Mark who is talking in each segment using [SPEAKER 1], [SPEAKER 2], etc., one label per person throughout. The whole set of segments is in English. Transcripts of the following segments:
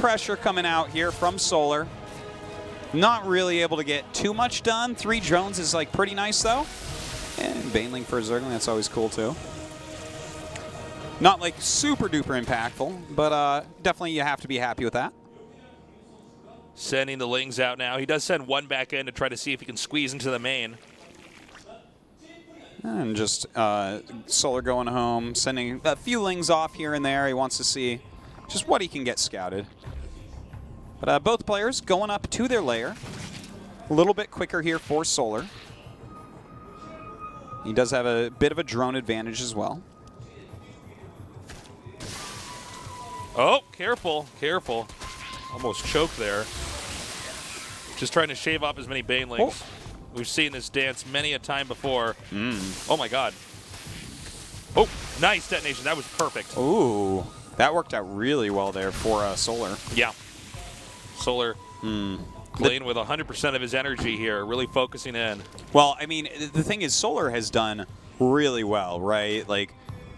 [SPEAKER 1] pressure coming out here from Solar. Not really able to get too much done. 3 drones is like pretty nice though. And Baneling for a Zergling, that's always cool too. Not like super duper impactful, but definitely you have to be happy with that.
[SPEAKER 2] Sending the Lings out now. He does send one back in to try to see if he can squeeze into the main.
[SPEAKER 1] And just Solar going home, sending a few Lings off here and there. He wants to see just what he can get scouted. But both players going up to their lair. A little bit quicker here for Solar. He does have a bit of a drone advantage as well.
[SPEAKER 2] Oh, careful, careful. Almost choked there. Just trying to shave off as many Banelings. Oh. We've seen this dance many a time before. Oh my god. Oh, nice detonation. That was perfect.
[SPEAKER 1] Ooh, that worked out really well there for Solar.
[SPEAKER 2] Yeah. Solar playing with 100% of his energy here, really focusing in.
[SPEAKER 1] Well, I mean, the thing is, Solar has done really well, right? Like,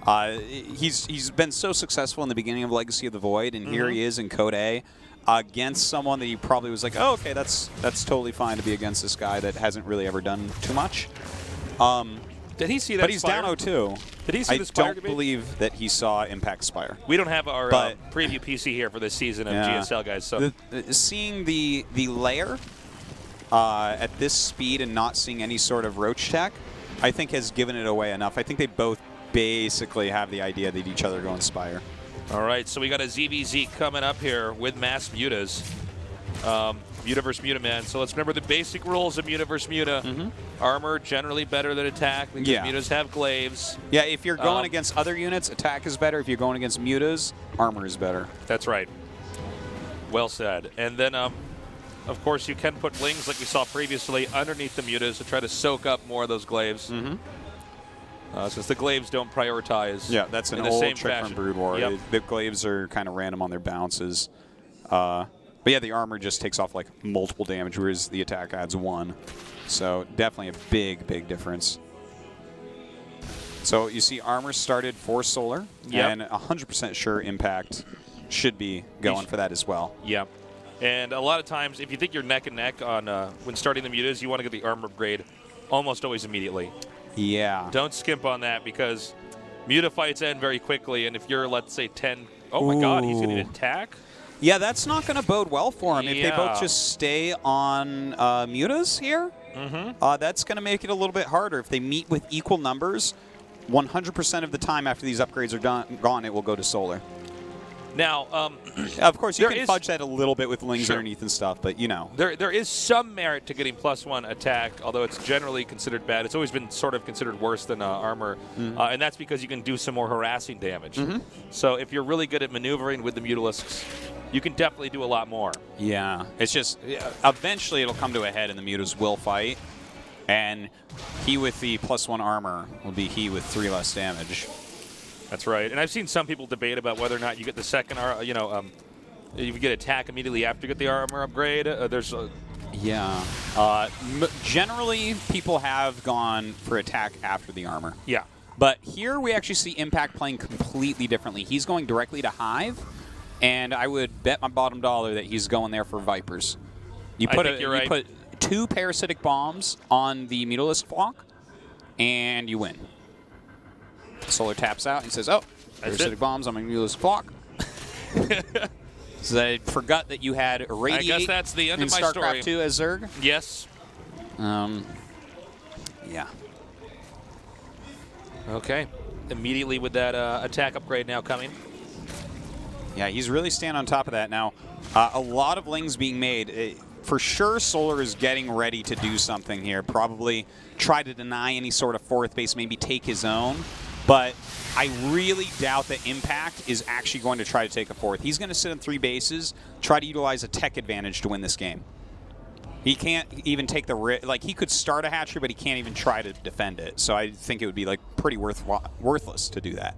[SPEAKER 1] he's been so successful in the beginning of Legacy of the Void, and here he is in CodeA against someone that he probably was like, oh, okay, that's totally fine to be against this guy that hasn't really ever done too much.
[SPEAKER 2] Did he see that?
[SPEAKER 1] But he's
[SPEAKER 2] Spire?
[SPEAKER 1] down 0-2.
[SPEAKER 2] Did he see the Spire?
[SPEAKER 1] I don't believe that he saw Impact Spire.
[SPEAKER 2] We don't have our preview PC here for this season of GSL, guys. So
[SPEAKER 1] seeing the layer at this speed and not seeing any sort of roach tech, I think has given it away enough. I think they both basically have the idea that each other go Spire.
[SPEAKER 2] All right, so we got a ZVZ coming up here with mass mutas. Muta versus Muta, man. So let's remember the basic rules of Muta versus Muta. Armor generally better than attack because mutas have glaives.
[SPEAKER 1] Yeah, if you're going against other units, attack is better. If you're going against mutas, armor is better.
[SPEAKER 2] That's right. Well said. And then, of course, you can put Lings, like we saw previously, underneath the mutas to try to soak up more of those glaives. Since the glaives don't prioritize.
[SPEAKER 1] Yeah, that's an old trick from Brood War.
[SPEAKER 2] Yep.
[SPEAKER 1] The glaives are kind of random on their bounces. But yeah, the armor just takes off like multiple damage, whereas the attack adds 1. So definitely a big, big difference. So you see armor started for Solar, and 100% sure Impact should be going for that as well.
[SPEAKER 2] Yeah. And a lot of times, if you think you're neck and neck on when starting the mutas, you want to get the armor upgrade almost always immediately.
[SPEAKER 1] Yeah.
[SPEAKER 2] Don't skimp on that because muta fights end very quickly, and if you're, let's say, 10... Oh my god, he's going to attack?
[SPEAKER 1] Yeah, that's not going to bode well for him. If they both just stay on mutas here, that's going to make it a little bit harder. If they meet with equal numbers, 100% of the time after these upgrades are gone, it will go to Solar.
[SPEAKER 2] Now,
[SPEAKER 1] of course, you can fudge that a little bit with Lings underneath and stuff, but you know.
[SPEAKER 2] There is some merit to getting +1 attack, although it's generally considered bad. It's always been sort of considered worse than armor, and that's because you can do some more harassing damage. So if you're really good at maneuvering with the Mutalisks, you can definitely do a lot more.
[SPEAKER 1] Yeah, it's just eventually it'll come to a head and the mutas will fight, and he with the +1 armor will be he with 3 less damage.
[SPEAKER 2] That's right, and I've seen some people debate about whether or not you get the second, you get attack immediately after you get the armor upgrade.
[SPEAKER 1] Generally, people have gone for attack after the armor.
[SPEAKER 2] Yeah.
[SPEAKER 1] But here we actually see Impact playing completely differently. He's going directly to Hive, and I would bet my bottom dollar that he's going there for Vipers. You put 2 parasitic bombs on the Mutalisk flock, and you win. Solar taps out and says, oh, parasitic bombs on my Mutalisk flock. So I forgot that you had Radiate
[SPEAKER 2] I guess that's the end of my story.
[SPEAKER 1] StarCraft 2 as Zerg?
[SPEAKER 2] Yes.
[SPEAKER 1] Yeah.
[SPEAKER 2] Okay. Immediately with that attack upgrade now coming.
[SPEAKER 1] Yeah, he's really staying on top of that now. A lot of Lings being made. For sure, Solar is getting ready to do something here. Probably try to deny any sort of 4th base, maybe take his own. But I really doubt that Impact is actually going to try to take a 4th. He's going to sit on 3 bases, try to utilize a tech advantage to win this game. He can't even take the risk. Like, he could start a hatchery, but he can't even try to defend it. So I think it would be, like, pretty worthless to do that.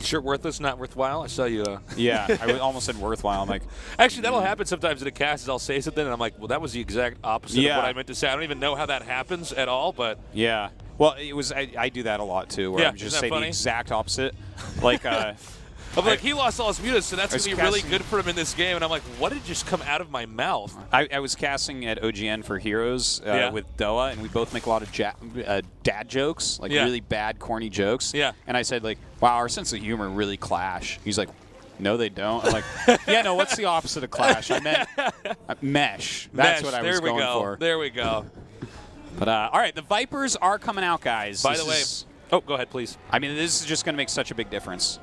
[SPEAKER 2] Sure, worthless, not worthwhile. I saw you.
[SPEAKER 1] Yeah, I almost said worthwhile. I'm like,
[SPEAKER 2] actually, that'll happen sometimes in a cast. Is I'll say something, and I'm like, well, that was the exact opposite of what I meant to say. I don't even know how that happens at all, but
[SPEAKER 1] yeah. Well, it was. I do that a lot too, where I'm just saying the exact opposite. Like,
[SPEAKER 2] I'm like, he lost all his mutas, so that's going to be really
[SPEAKER 1] casting-
[SPEAKER 2] good for him in this game. And I'm like, what did just come out of my mouth?
[SPEAKER 1] I was casting at OGN for Heroes with Doa, and we both make a lot of dad jokes, like really bad, corny jokes.
[SPEAKER 2] Yeah.
[SPEAKER 1] And I said, like, wow, our sense of humor really clash. He's like, no, they don't. I'm like, yeah, no, what's the opposite of clash? I meant mesh. That's what I was going for.
[SPEAKER 2] There we go.
[SPEAKER 1] But, all right, the Vipers are coming out, guys.
[SPEAKER 2] By the way, oh, go ahead, please.
[SPEAKER 1] I mean, this is just going to make such a big difference.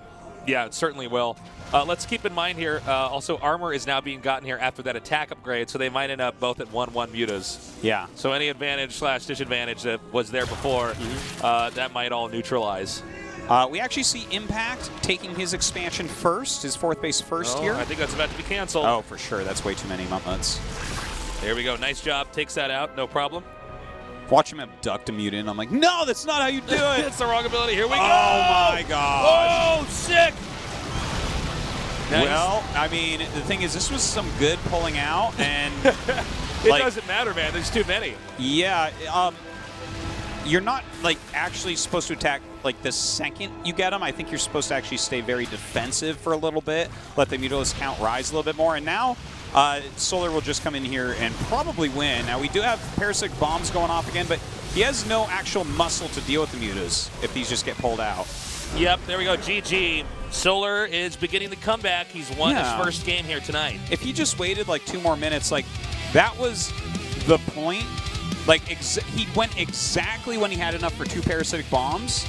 [SPEAKER 2] Yeah, it certainly will. Let's keep in mind here, also armor is now being gotten here after that attack upgrade, so they might end up both at 1-1 mutas.
[SPEAKER 1] Yeah.
[SPEAKER 2] So any advantage / disadvantage that was there before, that might all neutralize.
[SPEAKER 1] We actually see Impact taking his expansion first, his 4th base first here.
[SPEAKER 2] I think that's about to be canceled.
[SPEAKER 1] Oh, for sure. That's way too many Mutmuts.
[SPEAKER 2] There we go. Nice job. Takes that out. No problem.
[SPEAKER 1] Watch him abduct a mutant. I'm like, no, that's not how you do it.
[SPEAKER 2] It's the wrong ability. Here we go.
[SPEAKER 1] Oh, my God.
[SPEAKER 2] Oh, sick. Nice.
[SPEAKER 1] Well, I mean, the thing is, this was some good pulling out, and
[SPEAKER 2] it doesn't matter, man. There's too many.
[SPEAKER 1] Yeah, you're not like actually supposed to attack like the second you get them. I think you're supposed to actually stay very defensive for a little bit, let the mutalist count rise a little bit more, and now Solar will just come in here and probably win. Now we do have parasitic bombs going off again, but he has no actual muscle to deal with the mutas if these just get pulled out.
[SPEAKER 2] Yep, there we go. GG. Solar is beginning the comeback. He's won his first game here tonight.
[SPEAKER 1] If he just waited like 2 more minutes, like that was the point. Like he went exactly when he had enough for 2 parasitic bombs,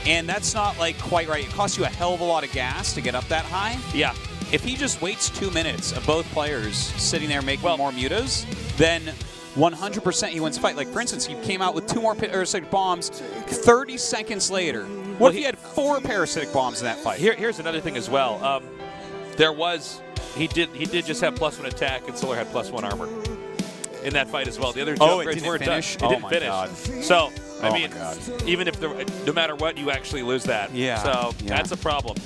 [SPEAKER 1] and that's not like quite right. It costs you a hell of a lot of gas to get up that high.
[SPEAKER 2] Yeah.
[SPEAKER 1] If he just waits 2 minutes of both players sitting there making more mutas, then 100% he wins the fight. Like, for instance, he came out with 2 more parasitic bombs 30 seconds later. What if he had 4 parasitic bombs in that fight?
[SPEAKER 2] Here's another thing as well. He did just have +1 attack, and Solar had +1 armor in that fight as well. The other upgrades weren't done. It didn't finish.
[SPEAKER 1] God.
[SPEAKER 2] So, I mean, even if no matter what, you actually lose that.
[SPEAKER 1] Yeah.
[SPEAKER 2] So that's a problem.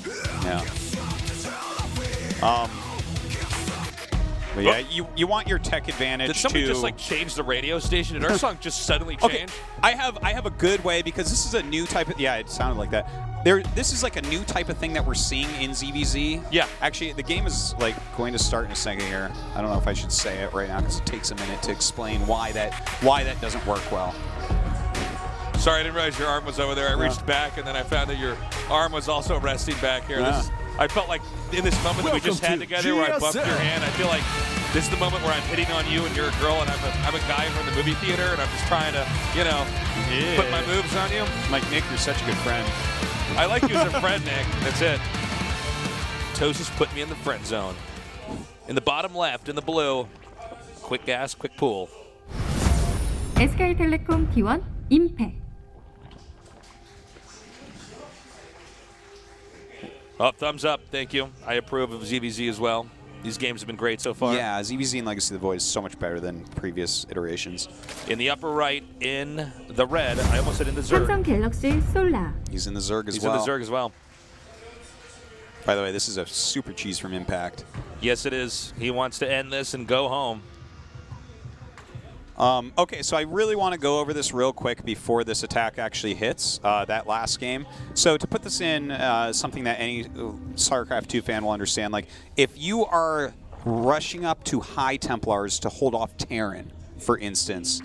[SPEAKER 1] Yeah. But yeah, you want your tech advantage.
[SPEAKER 2] Did somebody just like change the radio station? Did our song just suddenly change?
[SPEAKER 1] Okay, I have a good way, because this is a new type of it sounded like that. This is like a new type of thing that we're seeing in ZVZ.
[SPEAKER 2] Yeah.
[SPEAKER 1] Actually, the game is like going to start in a second here. I don't know if I should say it right now because it takes a minute to explain why that doesn't work well.
[SPEAKER 2] Sorry, I didn't realize your arm was over there. I reached back, and then I found that your arm was also resting back here.
[SPEAKER 1] Yeah.
[SPEAKER 2] I felt like in this moment that we just had together where I bumped your hand, I feel like this is the moment where I'm hitting on you and you're a girl and I'm a guy from the movie theater and I'm just trying to, put my moves on you.
[SPEAKER 1] Like, Nick, you're such a good friend.
[SPEAKER 2] I like you as a friend, Nick. That's it. Toes just put me in the friend zone. In the bottom left, in the blue, quick gas, quick pull.
[SPEAKER 3] SK텔레콤 T1 임팩.
[SPEAKER 2] Oh, thumbs up. Thank you. I approve of ZVZ as well. These games have been great so far.
[SPEAKER 1] Yeah, ZVZ and Legacy of the Void is so much better than previous iterations.
[SPEAKER 2] In the upper right, in the red, I almost said in the Zerg.
[SPEAKER 3] 삼성 갤럭시 솔라.
[SPEAKER 1] He's in the Zerg as well.
[SPEAKER 2] He's in the Zerg as well.
[SPEAKER 1] By the way, this is a super cheese from Impact.
[SPEAKER 2] Yes, it is. He wants to end this and go home.
[SPEAKER 1] Okay, so I really want to go over this real quick before this attack actually hits, that last game. So to put this in something that any StarCraft 2 fan will understand, like if you are rushing up to High Templars to hold off Terran, for instance,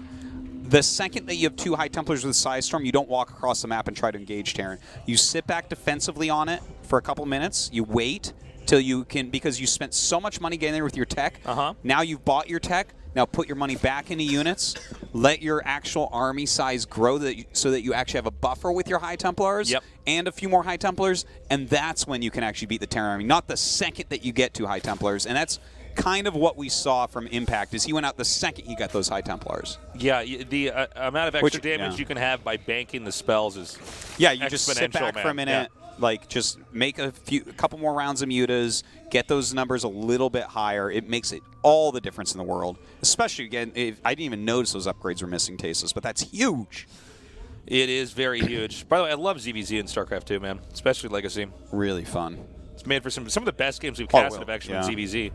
[SPEAKER 1] the second that you have 2 High Templars with Side Storm, you don't walk across the map and try to engage Terran. You sit back defensively on it for a couple minutes, you wait till you can, because you spent so much money getting there with your tech, now you've bought your tech, now put your money back into units, let your actual army size grow so that you actually have a buffer with your High Templars and a few more High Templars, and that's when you can actually beat the Terran army, not the second that you get 2 High Templars. And that's kind of what we saw from Impact, is he went out the second he got those High Templars.
[SPEAKER 2] Yeah, the amount of extra damage you can have by banking the spells is
[SPEAKER 1] you just sit back for a minute, like just make a couple more rounds of mutas, get those numbers a little bit higher. It makes it all the difference in the world. Especially, again, if I didn't even notice those upgrades were missing Tasteless, but that's huge.
[SPEAKER 2] It is very huge. By the way, I love ZVZ in StarCraft 2, man, especially Legacy.
[SPEAKER 1] Really fun.
[SPEAKER 2] It's made for some of the best games we've casted have actually been ZVZ.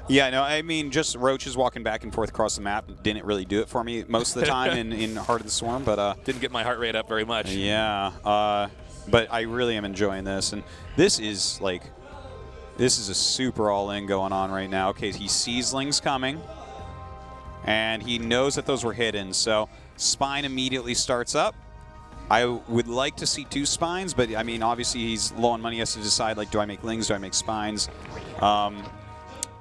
[SPEAKER 1] Yeah, no, I mean, just roaches walking back and forth across the map didn't really do it for me most of the time in Heart of the Swarm, but
[SPEAKER 2] didn't get my heart rate up very much.
[SPEAKER 1] Yeah. But I really am enjoying this. And this is like, this is a super all-in going on right now. Okay, he sees Lings coming, and he knows that those were hidden. So Spine immediately starts up. I would like to see 2 Spines, but I mean, obviously he's low on money. He has to decide, like, do I make Lings, do I make Spines?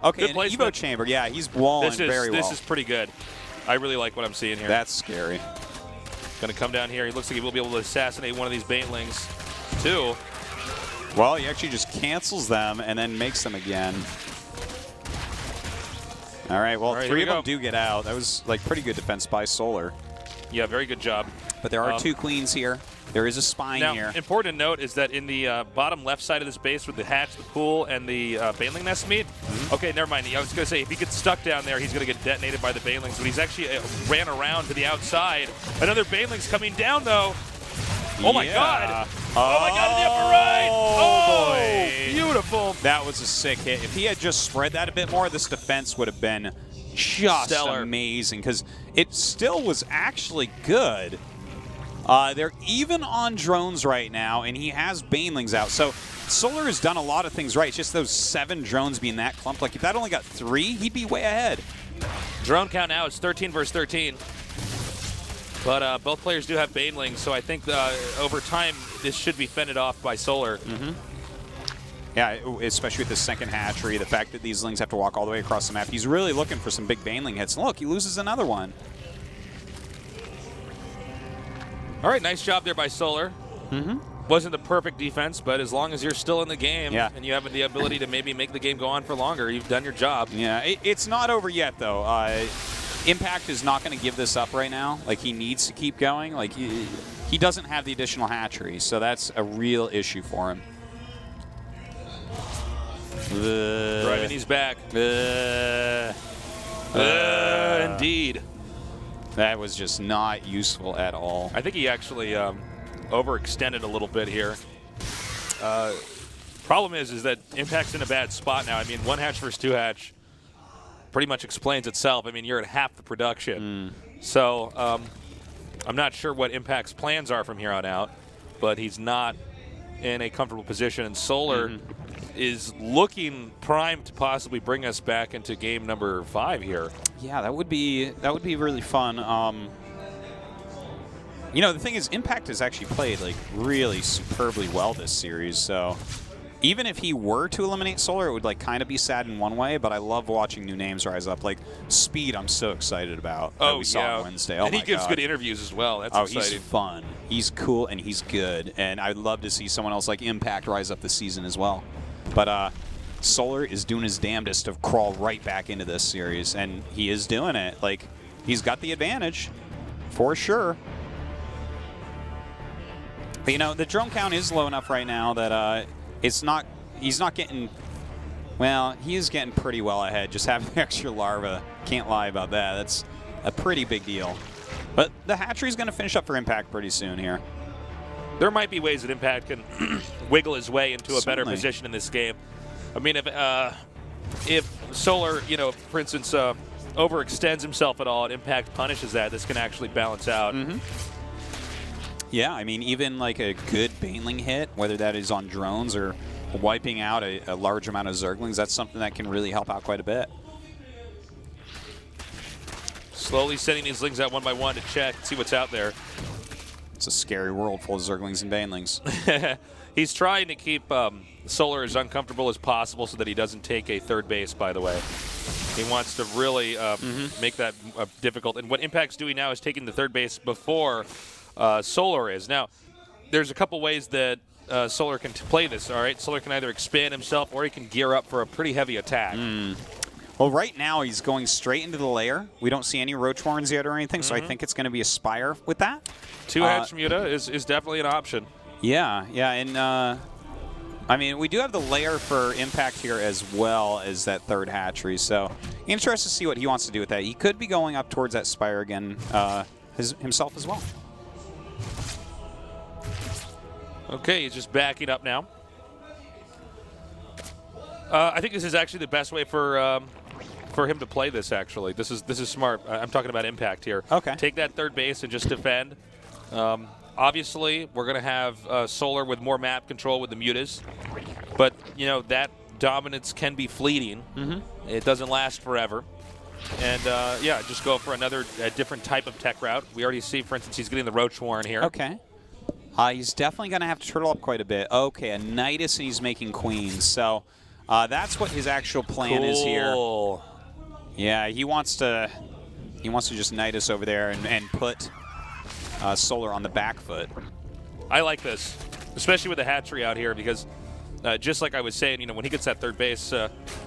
[SPEAKER 1] Okay,
[SPEAKER 2] Good
[SPEAKER 1] an
[SPEAKER 2] placement.
[SPEAKER 1] Evo Chamber. Yeah, he's walling very well.
[SPEAKER 2] This is pretty good. I really like what I'm seeing here.
[SPEAKER 1] That's scary.
[SPEAKER 2] Going to come down here. He looks like he will be able to assassinate one of these Banelings, too.
[SPEAKER 1] Well, he actually just cancels them and then makes them again. All right, well,
[SPEAKER 2] All right,
[SPEAKER 1] 3 of them do get out. That was, like, pretty good defense by Solar.
[SPEAKER 2] Yeah, very good job.
[SPEAKER 1] But there are 2 Queens here. There is a Spine
[SPEAKER 2] Now,
[SPEAKER 1] here.
[SPEAKER 2] important to note is that in the bottom left side of this base with the hatch, the pool, and the Baneling nest meet, okay, never mind. I was going to say, if he gets stuck down there, he's going to get detonated by the Banelings, but he's actually ran around to the outside. Another Baneling's coming down, though. Oh, my God. Oh, my God, in the upper right. Oh,
[SPEAKER 1] boy.
[SPEAKER 2] Beautiful.
[SPEAKER 1] That was a sick hit. If he had just spread that a bit more, this defense would have been just
[SPEAKER 2] stellar.
[SPEAKER 1] Amazing, because it still was actually good. They're even on drones right now, and he has Banelings out. So Solar has done a lot of things right. It's just those 7 drones being that clumped. Like, if that only got 3, he'd be way ahead.
[SPEAKER 2] Drone count now is 13 versus 13. But both players do have Banelings, so I think over time this should be fended off by Solar.
[SPEAKER 1] Yeah, especially with the second hatchery, the fact that these Lings have to walk all the way across the map. He's really looking for some big Baneling hits. Look, he loses another one.
[SPEAKER 2] All right, nice job there by Solar. Wasn't the perfect defense, but as long as you're still in the game and you have the ability to maybe make the game go on for longer, you've done your job.
[SPEAKER 1] Yeah, it's not over yet, though. Impact is not going to give this up right now. Like, he needs to keep going. Like, he doesn't have the additional hatchery, so that's a real issue for him.
[SPEAKER 2] Driving these back. Indeed.
[SPEAKER 1] That was just not useful at all.
[SPEAKER 2] I think he actually overextended a little bit here. Problem is that Impact's in a bad spot now. I mean, 1 hatch versus 2 hatch pretty much explains itself. I mean, you're at half the production. So I'm not sure what Impact's plans are from here on out, but he's not in a comfortable position. And Solar is looking primed to possibly bring us back into game number 5 here.
[SPEAKER 1] Yeah, that would be really fun. You know, the thing is, Impact has actually played like really superbly well this series. So even if he were to eliminate Solar, it would like kind of be sad in one way. But I love watching new names rise up. Like Speed, I'm so excited about. That we saw on Wednesday. Oh,
[SPEAKER 2] and he gives
[SPEAKER 1] God.
[SPEAKER 2] good interviews as well. That's exciting.
[SPEAKER 1] He's fun. He's cool and he's good. And I'd love to see someone else like Impact rise up this season as well. But Solar is doing his damnedest to crawl right back into this series, and he is doing it. Like, he's got the advantage, for sure. But, you know, the drone count is low enough right now that he's not getting, well, he is getting pretty well ahead. Just having the extra larva, can't lie about that. That's a pretty big deal. But the hatchery's going to finish up for Impact pretty soon here.
[SPEAKER 2] There might be ways that Impact can wiggle his way into a better position in this game. I mean, if Solar, you know, for instance, overextends himself at all and Impact punishes that, this can actually balance out.
[SPEAKER 1] Yeah, I mean, even like a good Baneling hit, whether that is on drones or wiping out a large amount of Zerglings, that's something that can really help out quite a bit.
[SPEAKER 2] Slowly sending these Lings out one by one to check, see what's out there.
[SPEAKER 1] It's a scary world full of Zerglings and Banelings.
[SPEAKER 2] He's trying to keep Solar as uncomfortable as possible so that he doesn't take a third base, by the way. He wants to really make that difficult. And what Impact's doing now is taking the third base before Solar is. Now, there's a couple ways that Solar can play this, all right? Solar can either expand himself or he can gear up for a pretty heavy attack.
[SPEAKER 1] Well, right now he's going straight into the lair. We don't see any Roach Horns yet or anything, so I think it's going to be a Spire with that.
[SPEAKER 2] 2-hatch Muta is definitely an option.
[SPEAKER 1] Yeah, and I mean, we do have the lair for Impact here as well as that third hatchery, so interested to see what he wants to do with that. He could be going up towards that Spire again himself as well.
[SPEAKER 2] Okay, he's just backing up now. I think this is actually the best way for him to play this, actually. This is smart. I'm talking about Impact here.
[SPEAKER 1] Okay.
[SPEAKER 2] Take that third base and just defend. Obviously, we're going to have Solar with more map control with the Mutas. But, you know, that dominance can be fleeting. It doesn't last forever. And, yeah, just go for a different type of tech route. We already see, for instance, he's getting the Roach Warren here.
[SPEAKER 1] Okay. He's definitely going to have to turtle up quite a bit. Okay, a Nidus, and he's making Queens. So that's what his actual plan is here. Yeah, he wants to just Nidus over there and put Solar on the back foot.
[SPEAKER 2] I like this, especially with the hatchery out here, because just like I was saying, you know, when he gets that third base,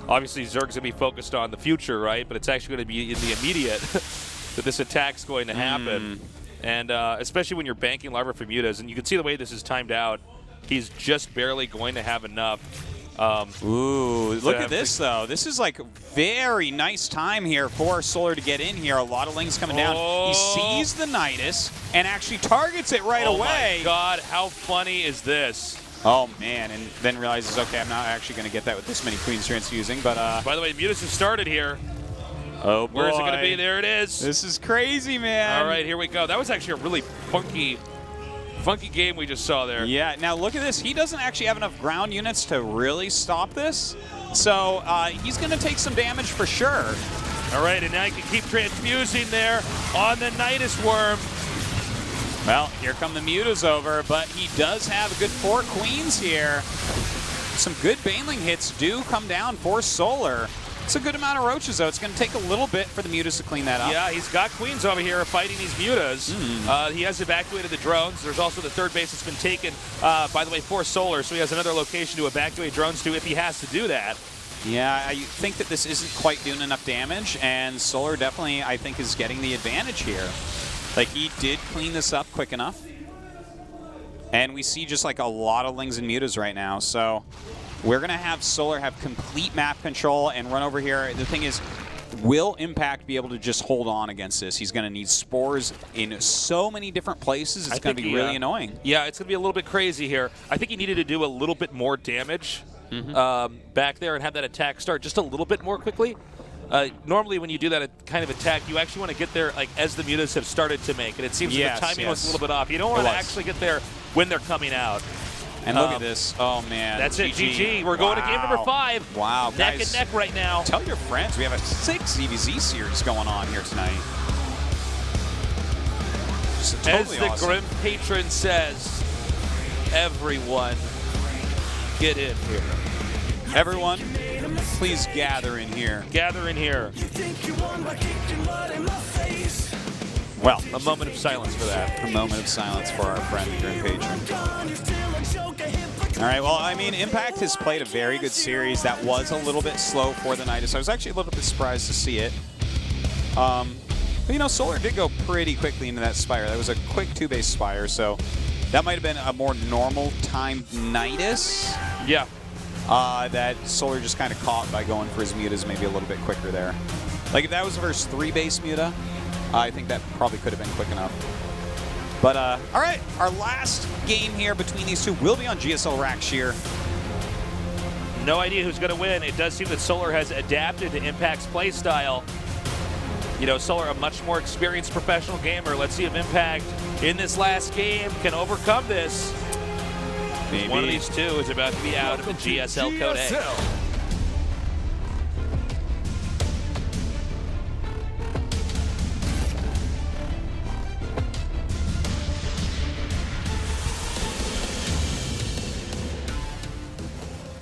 [SPEAKER 2] obviously Zerg's going to be focused on the future, right? But it's actually going to be in the immediate that this attack's going to happen. And especially when you're banking Larva for Mutas, and you can see the way this is timed out, he's just barely going to have enough.
[SPEAKER 1] Ooh, look at this, though. This is like very nice time here for Solar to get in here. A lot of Lings coming down. He sees the Nidus and actually targets it right away.
[SPEAKER 2] Oh, my God. How funny is this?
[SPEAKER 1] Oh, man. And then realizes, okay, I'm not actually going to get that with this many Queens transfusing. But
[SPEAKER 2] by the way, Mutas has started here.
[SPEAKER 1] Oh, boy.
[SPEAKER 2] Where is it going to be? There it is.
[SPEAKER 1] This is crazy, man.
[SPEAKER 2] All right, here we go. That was actually a really funky game we just saw there.
[SPEAKER 1] Yeah, now look at this. He doesn't actually have enough ground units to really stop this. So he's going to take some damage for sure.
[SPEAKER 2] All right, and now he can keep transfusing there on the Nidus Worm.
[SPEAKER 1] Well, here come the Mutas over, but he does have a good 4 Queens here. Some good Baneling hits do come down for Solar. It's a good amount of Roaches, though. It's going to take a little bit for the Mutas to clean that up.
[SPEAKER 2] Yeah, he's got Queens over here fighting these Mutas. He has evacuated the drones. There's also the third base that's been taken, by the way, for Solar, so he has another location to evacuate drones to if he has to do that.
[SPEAKER 1] Yeah, I think that this isn't quite doing enough damage, and Solar definitely, I think, is getting the advantage here. Like, he did clean this up quick enough. And we see just, like, a lot of Lings and Mutas right now, so we're going to have Solar have complete map control and run over here. The thing is, will Impact be able to just hold on against this? He's going to need spores in so many different places. It's going to be really annoying.
[SPEAKER 2] Yeah, it's going to be a little bit crazy here. I think he needed to do a little bit more damage back there and have that attack start just a little bit more quickly. Normally when you do that kind of attack, you actually want to get there like as the Mutas have started to make. And it seems like the timing was a little bit off. You don't want to actually get there when they're coming out.
[SPEAKER 1] And look at this. Oh, man.
[SPEAKER 2] That's it. GG. We're going to game number 5.
[SPEAKER 1] Wow.
[SPEAKER 2] Neck
[SPEAKER 1] guys,
[SPEAKER 2] and neck right now.
[SPEAKER 1] Tell your friends. We have a 6 ZVZ series going on here tonight. Just totally
[SPEAKER 2] As the Grim Patron says, everyone get in here.
[SPEAKER 1] Everyone, please gather in here.
[SPEAKER 2] Gather in here.
[SPEAKER 1] Well,
[SPEAKER 2] a moment of silence for that.
[SPEAKER 1] A moment of silence for our friend, the Grim Patron. All right, well, I mean, Impact has played a very good series. That was a little bit slow for the Nidus. I was actually a little bit surprised to see it. But, you know, Solar did go pretty quickly into that Spire. That was a quick 2-base Spire, so that might have been a more normal timed Nidus.
[SPEAKER 2] Yeah.
[SPEAKER 1] That Solar just kind of caught by going for his Mutas maybe a little bit quicker there. Like, if that was versus 3-base Muta, I think that probably could have been quick enough. But, all right, our last game here between these two will be on GSL Rakshir.
[SPEAKER 2] No idea who's going to win. It does seem that Solar has adapted to Impact's play style. You know, Solar, a much more experienced professional gamer. Let's see if Impact in this last game can overcome this. Maybe. One of these two is about to be out of the GSL CodeA.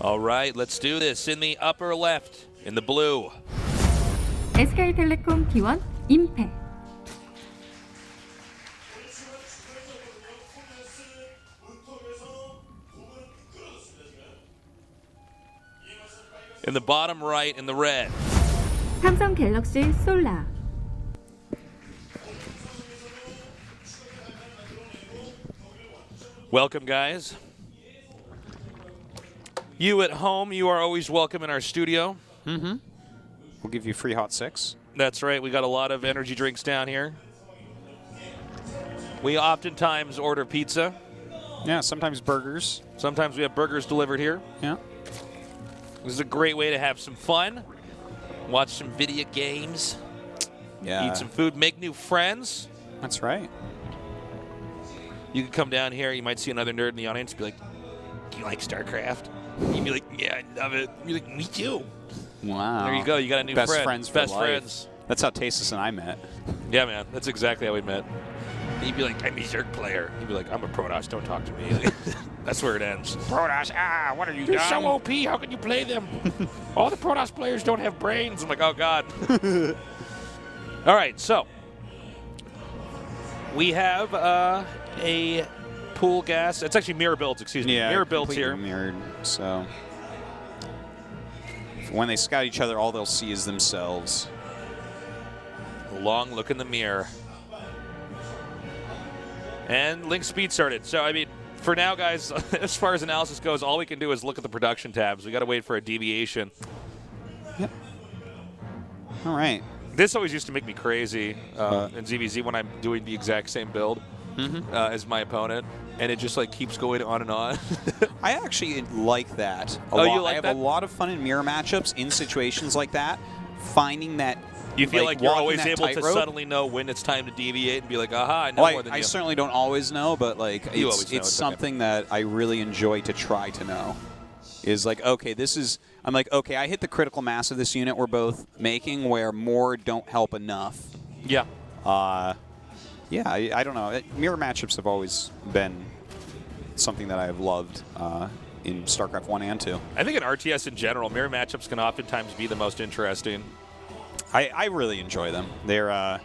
[SPEAKER 2] All right, let's do this. In the upper left, in the blue.
[SPEAKER 3] SK텔레콤 T1 임팩.
[SPEAKER 2] In the bottom right, in the red.
[SPEAKER 3] 삼성 갤럭시 솔라.
[SPEAKER 2] Welcome, guys. You at home, you are always welcome in our studio.
[SPEAKER 1] Mm-hmm. We'll give you free hot 6.
[SPEAKER 2] That's right. We got a lot of energy drinks down here. We oftentimes order pizza.
[SPEAKER 1] Yeah, sometimes burgers.
[SPEAKER 2] Sometimes we have burgers delivered here.
[SPEAKER 1] Yeah.
[SPEAKER 2] This is a great way to have some fun, watch some video games, eat some food, make new friends.
[SPEAKER 1] That's right.
[SPEAKER 2] You could come down here, you might see another nerd in the audience and be like, do you like StarCraft? You'd be like, yeah, I love it. You'd be like, me too.
[SPEAKER 1] Wow.
[SPEAKER 2] There you go. You got a new
[SPEAKER 1] Best
[SPEAKER 2] friend.
[SPEAKER 1] friends for
[SPEAKER 2] Best
[SPEAKER 1] life.
[SPEAKER 2] friends.
[SPEAKER 1] That's how Tasis and I met.
[SPEAKER 2] Yeah, man. That's exactly how we met. He'd be like, I'm a Zerg player. He'd be like, I'm a Protoss. Don't talk to me. That's where it ends. Protoss, what are you doing? You're so OP. How can you play them? All the Protoss players don't have brains. I'm like, oh, God. All right, so we have a pool gas. It's actually mirror builds, excuse me.
[SPEAKER 1] Yeah,
[SPEAKER 2] mirror builds here.
[SPEAKER 1] Mirrored, so when they scout each other, all they'll see is themselves.
[SPEAKER 2] A long look in the mirror. And link speed started. So, I mean, for now, guys, as far as analysis goes, all we can do is look at the production tabs. We got to wait for a deviation.
[SPEAKER 1] Yep. All right.
[SPEAKER 2] This always used to make me crazy in ZVZ when I'm doing the exact same build as my opponent, and it just like keeps going on and on.
[SPEAKER 1] I actually like that a
[SPEAKER 2] Oh,
[SPEAKER 1] lot.
[SPEAKER 2] you like
[SPEAKER 1] I have
[SPEAKER 2] that?
[SPEAKER 1] a lot of fun in mirror matchups in situations like that, finding that.
[SPEAKER 2] You feel like you're
[SPEAKER 1] walking
[SPEAKER 2] always
[SPEAKER 1] that
[SPEAKER 2] able to
[SPEAKER 1] tightrope.
[SPEAKER 2] suddenly know when it's time to deviate and be like, aha, I know
[SPEAKER 1] Well,
[SPEAKER 2] more than
[SPEAKER 1] I
[SPEAKER 2] you.
[SPEAKER 1] certainly don't always know, but like
[SPEAKER 2] You
[SPEAKER 1] it's,
[SPEAKER 2] always know,
[SPEAKER 1] it's
[SPEAKER 2] it's okay.
[SPEAKER 1] something that I really enjoy to try to know. Is like, okay, this is. I'm like, okay, I hit the critical mass of this unit we're both making, where more don't help enough.
[SPEAKER 2] Yeah.
[SPEAKER 1] Yeah, I don't know. Mirror matchups have always been something that I have loved in StarCraft 1 and 2.
[SPEAKER 2] I think in RTS in general, mirror matchups can oftentimes be the most interesting.
[SPEAKER 1] I really enjoy them. They're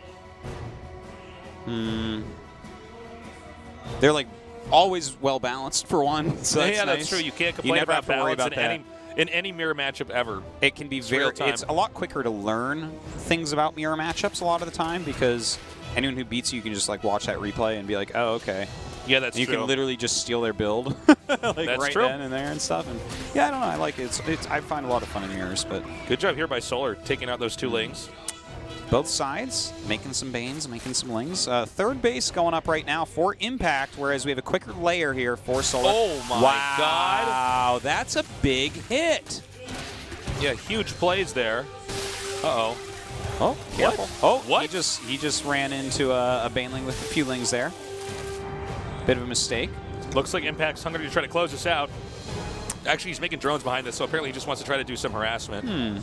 [SPEAKER 1] like always well balanced for one. So
[SPEAKER 2] Yeah,
[SPEAKER 1] that's
[SPEAKER 2] that's
[SPEAKER 1] nice.
[SPEAKER 2] true. You can't
[SPEAKER 1] You
[SPEAKER 2] complain
[SPEAKER 1] never
[SPEAKER 2] about
[SPEAKER 1] have to worry
[SPEAKER 2] balance
[SPEAKER 1] about
[SPEAKER 2] in any mirror matchup ever.
[SPEAKER 1] It can be
[SPEAKER 2] real
[SPEAKER 1] very.
[SPEAKER 2] time.
[SPEAKER 1] It's a lot quicker to learn things about mirror matchups a lot of the time because anyone who beats you can just like watch that replay and be like, oh, okay.
[SPEAKER 2] Yeah, that's
[SPEAKER 1] You
[SPEAKER 2] true.
[SPEAKER 1] can literally just steal their build, like
[SPEAKER 2] That's
[SPEAKER 1] right
[SPEAKER 2] true.
[SPEAKER 1] then and there and stuff. And yeah, I don't know. I like it. I find a lot of fun in mirrors, but
[SPEAKER 2] Good job here by Solar, taking out those two lings.
[SPEAKER 1] both sides making some Banes, making some Lings. Third base going up right now for Impact, whereas we have a quicker layer here for Solar.
[SPEAKER 2] Oh, my God.
[SPEAKER 1] Wow, that's a big hit.
[SPEAKER 2] Yeah, huge plays there. Uh-oh.
[SPEAKER 1] Oh, careful. Oh,
[SPEAKER 2] What?
[SPEAKER 1] He just ran into a Baneling with a few Lings there. Bit of a mistake.
[SPEAKER 2] Looks like Impact's hungry to try to close this out. Actually, he's making drones behind this, so apparently he just wants to try to do some harassment.